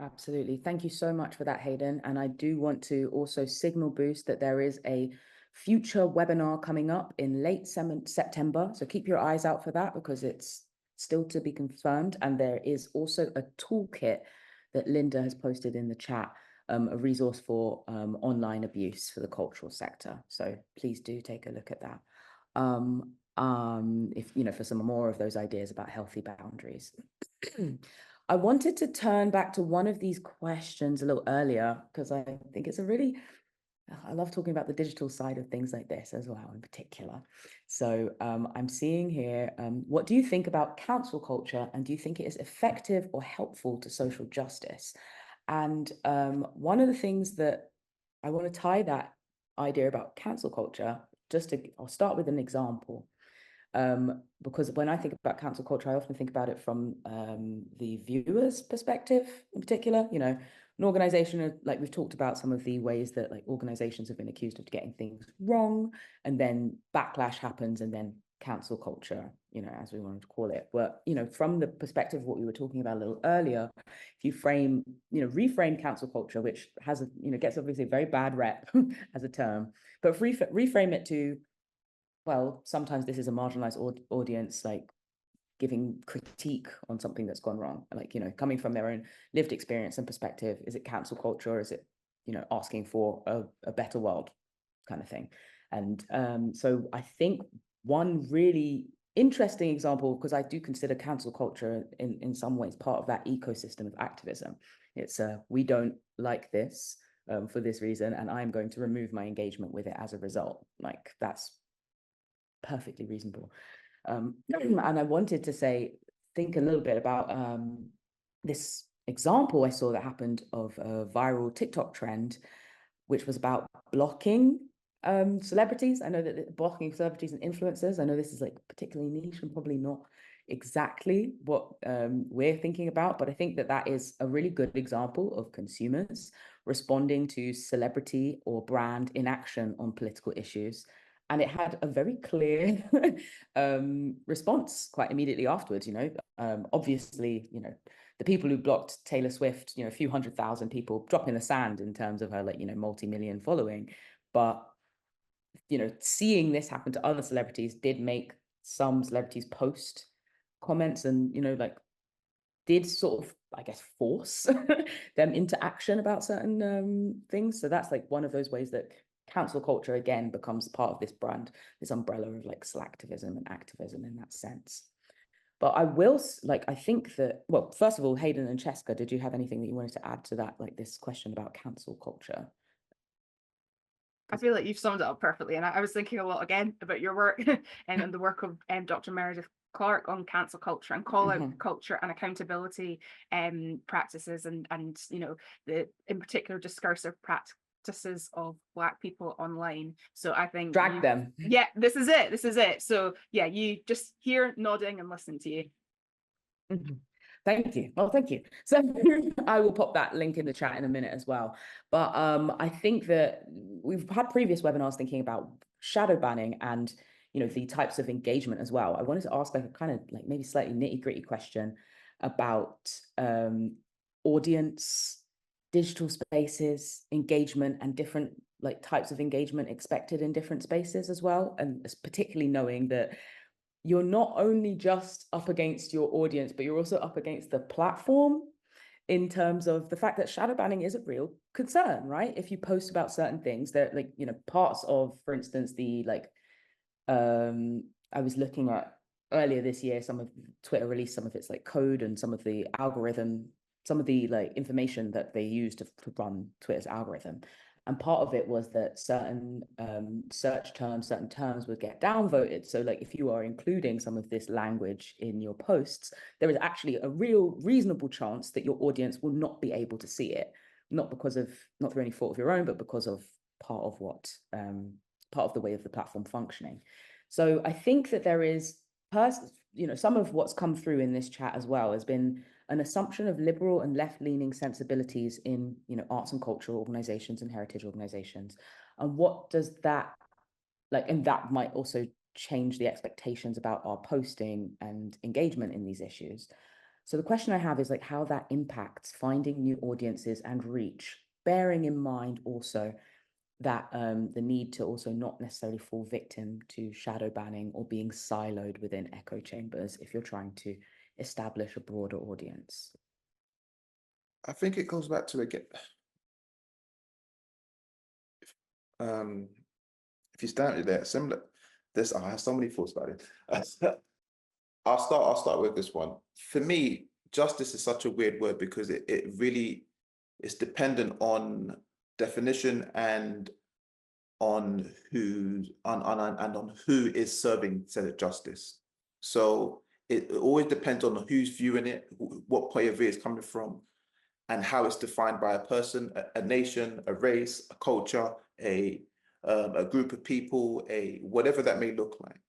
Absolutely. Thank you so much for that, Hayden. And I do want to also signal boost that there is a future webinar coming up in late September. So keep your eyes out for that, because it's still to be confirmed. And there is also a toolkit that Linda has posted in the chat, a resource for online abuse for the cultural sector. So please do take a look at that. If for some more of those ideas about healthy boundaries. I wanted to turn back to one of these questions a little earlier, because I think it's I love talking about the digital side of things like this as well in particular. So I'm seeing here, what do you think about cancel culture, and do you think it is effective or helpful to social justice? And one of the things that I want to tie that idea about cancel culture, I'll start with an example. Because when I think about cancel culture, I often think about it from the viewer's perspective in particular. An organization, like we've talked about some of the ways that like organizations have been accused of getting things wrong, and then backlash happens, and then cancel culture, as we wanted to call it. But, from the perspective of what we were talking about a little earlier, if you reframe cancel culture, which has gets obviously a very bad rep as a term, but reframe it to, well, sometimes this is a marginalized audience, like giving critique on something that's gone wrong, like, coming from their own lived experience and perspective. Is it cancel culture, or is it, asking for a better world kind of thing? And so I think one really interesting example, because I do consider cancel culture in some ways part of that ecosystem of activism. It's we don't like this for this reason, and I'm going to remove my engagement with it as a result. Like, that's perfectly reasonable. And I wanted to think a little bit about this example I saw that happened of a viral TikTok trend, which was about blocking celebrities. I know that blocking celebrities and influencers, I know this is like particularly niche and probably not exactly what we're thinking about, but I think that is a really good example of consumers responding to celebrity or brand inaction on political issues. And it had a very clear response quite immediately afterwards. Obviously, the people who blocked Taylor Swift, a few 100,000 people, drop in the sand in terms of her, like, multi-million following. But, seeing this happen to other celebrities did make some celebrities post comments and, like, did sort of, I guess, force them into action about certain things. So that's like one of those ways that cancel culture again becomes part of this brand, this umbrella of like slacktivism and activism in that sense. But I think that, well, first of all, Hayden and Cheska, did you have anything that you wanted to add to that, like this question about cancel culture? I feel like you've summed it up perfectly. And I was thinking a lot again about your work and the work of Dr. Meredith Clark on cancel culture and call out culture and accountability practices and the in particular discursive practices of Black people online. So I think drag them. Yeah, this is it. So yeah, you just hear nodding and listen to you. Thank you. Well, thank you. So I will pop that link in the chat in a minute as well. But I think that we've had previous webinars thinking about shadow banning and, the types of engagement as well. I wanted to ask like a kind of like maybe slightly nitty-gritty question about audience, digital spaces, engagement, and different like types of engagement expected in different spaces as well. And particularly knowing that you're not only just up against your audience, but you're also up against the platform in terms of the fact that shadow banning is a real concern, right? If you post about certain things that like, parts of, for instance, the like, I was looking at earlier this year, some of Twitter released some of its like code and some of the algorithm, some of the like information that they use to run Twitter's algorithm. And part of it was that certain search terms, certain terms would get downvoted. So like if you are including some of this language in your posts, there is actually a real reasonable chance that your audience will not be able to see it, not through any fault of your own, but because of part of the way of the platform functioning. So I think that there is, some of what's come through in this chat as well has been an assumption of liberal and left-leaning sensibilities in, arts and cultural organizations and heritage organizations. And what does that like, and that might also change the expectations about our posting and engagement in these issues. So the question I have is like how that impacts finding new audiences and reach, bearing in mind also that the need to also not necessarily fall victim to shadow banning or being siloed within echo chambers if you're trying to establish a broader audience. I think it goes back to again, if you stand there, similar. I have so many thoughts about it. I'll start with this one. For me, justice is such a weird word because it really is dependent on definition and on who is serving said justice. So it always depends on who's viewing it, what point of view it's coming from, and how it's defined by a person, a nation, a race, a culture, a group of people, whatever that may look like.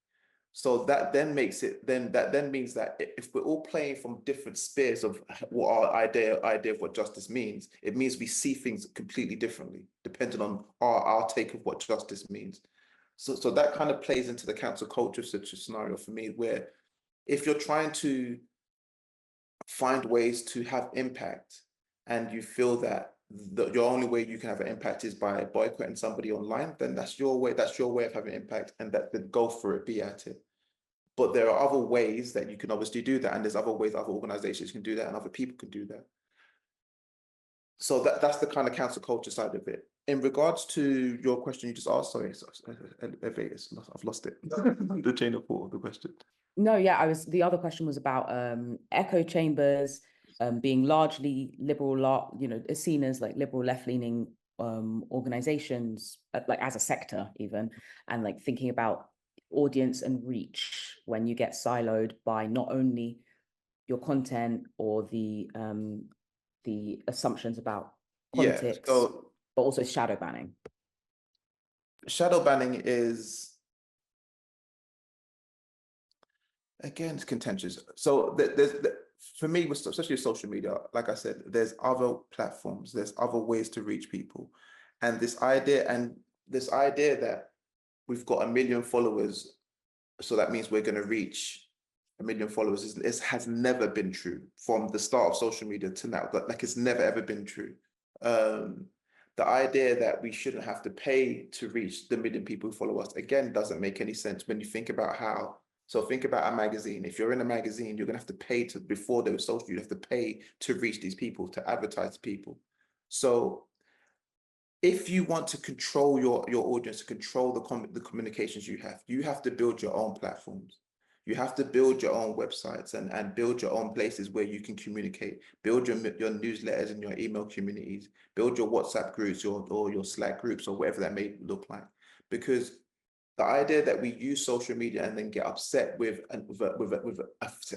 So that then means that if we're all playing from different spheres of what our idea of what justice means, it means we see things completely differently, depending on our take of what justice means. So that kind of plays into the cancel culture scenario for me, where if you're trying to find ways to have impact and you feel that your only way you can have an impact is by boycotting somebody online, then that's your way of having impact, and then go for it, be at it. But there are other ways that you can obviously do that, and there's other ways other organizations can do that and other people can do that. So that's the kind of cancel culture side of it. In regards to your question you just asked, sorry, I've lost it. The chain of thought of the question. No, yeah, the other question was about echo chambers being largely liberal, seen as like liberal left-leaning organizations, like as a sector even, and like thinking about audience and reach when you get siloed by not only your content or the assumptions about politics, but also shadow banning. Shadow banning is, again, it's contentious. So for me, especially with social media, like I said, there's other platforms, there's other ways to reach people, and this idea that we've got 1 million followers, so that means we're going to reach 1 million followers has never been true from the start of social media to now. Like it's never ever been true. The idea that we shouldn't have to pay to reach the 1 million people who follow us, again, doesn't make any sense when you think about how. So think about a magazine. If you're in a magazine, you're gonna have to pay to, before there was social, you have to pay to reach these people, to advertise to people. So if you want to control your audience, to control the communications you have to build your own platforms. You have to build your own websites and build your own places where you can communicate. Build your newsletters and your email communities. Build your WhatsApp groups or your Slack groups or whatever that may look like. Because the idea that we use social media and then get upset with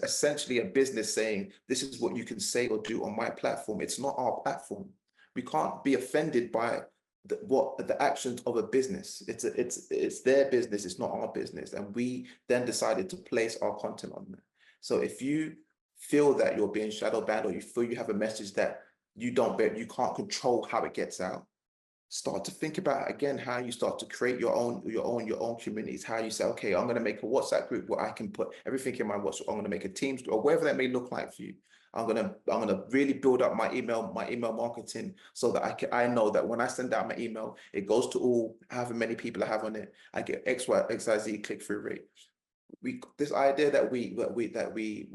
essentially a business saying, this is what you can say or do on my platform. It's not our platform. We can't be offended by the actions of a business. It's their business, it's not our business. And we then decided to place our content on there. So if you feel that you're being shadow banned, or you feel you have a message that you can't control how it gets out, start to think about, again, how you start to create your own communities. How you say, okay, I'm going to make a WhatsApp group where I can put everything in my WhatsApp. I'm going to make a Teams or whatever that may look like for you. I'm gonna really build up my email marketing so that I know that when I send out my email, it goes to all however many people I have on it. I get XYZ click-through rate. This idea that we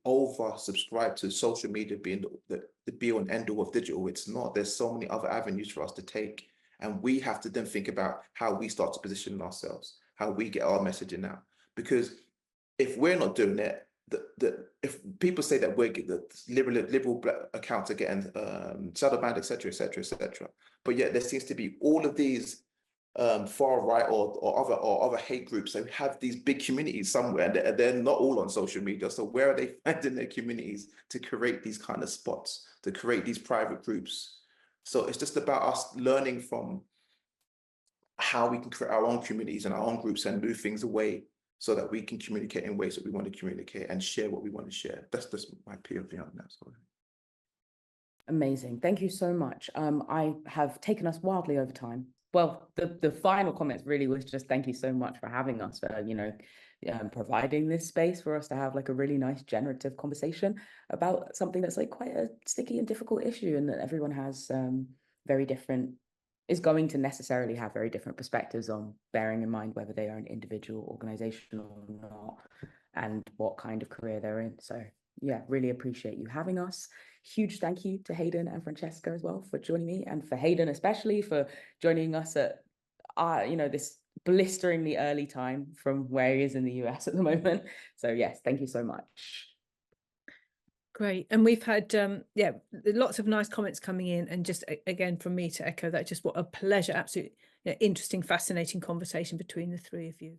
over subscribe to social media being the be all and end all of digital. It's not. There's so many other avenues for us to take, and we have to then think about how we start to position ourselves, how we get our messaging out. Because if we're not doing it, if people say that the liberal black accounts are getting shadow banned, etc., but yet there seems to be all of these far right or other hate groups that have these big communities somewhere, and they're not all on social media. So where are they finding their communities to create these kind of spots, to create these private groups? So it's just about us learning from how we can create our own communities and our own groups and move things away, so that we can communicate in ways that we want to communicate and share what we want to share. That's just my POV on that. So. Amazing. Thank you so much. I have taken us wildly over time. Well, the final comments really was just thank you so much for having us, providing this space for us to have like a really nice generative conversation about something that's like quite a sticky and difficult issue, and that everyone has is going to necessarily have very different perspectives on, bearing in mind whether they are an individual organization or not, and what kind of career they're in. So yeah, really appreciate you having us. Huge thank you to Hayden and Francesca as well for joining me, and for Hayden especially for joining us at this blisteringly early time from where he is in the US at the moment. So yes, thank you so much. Great. And we've had lots of nice comments coming in, and just again from me to echo that, just what a pleasure, absolutely interesting, fascinating conversation between the three of you.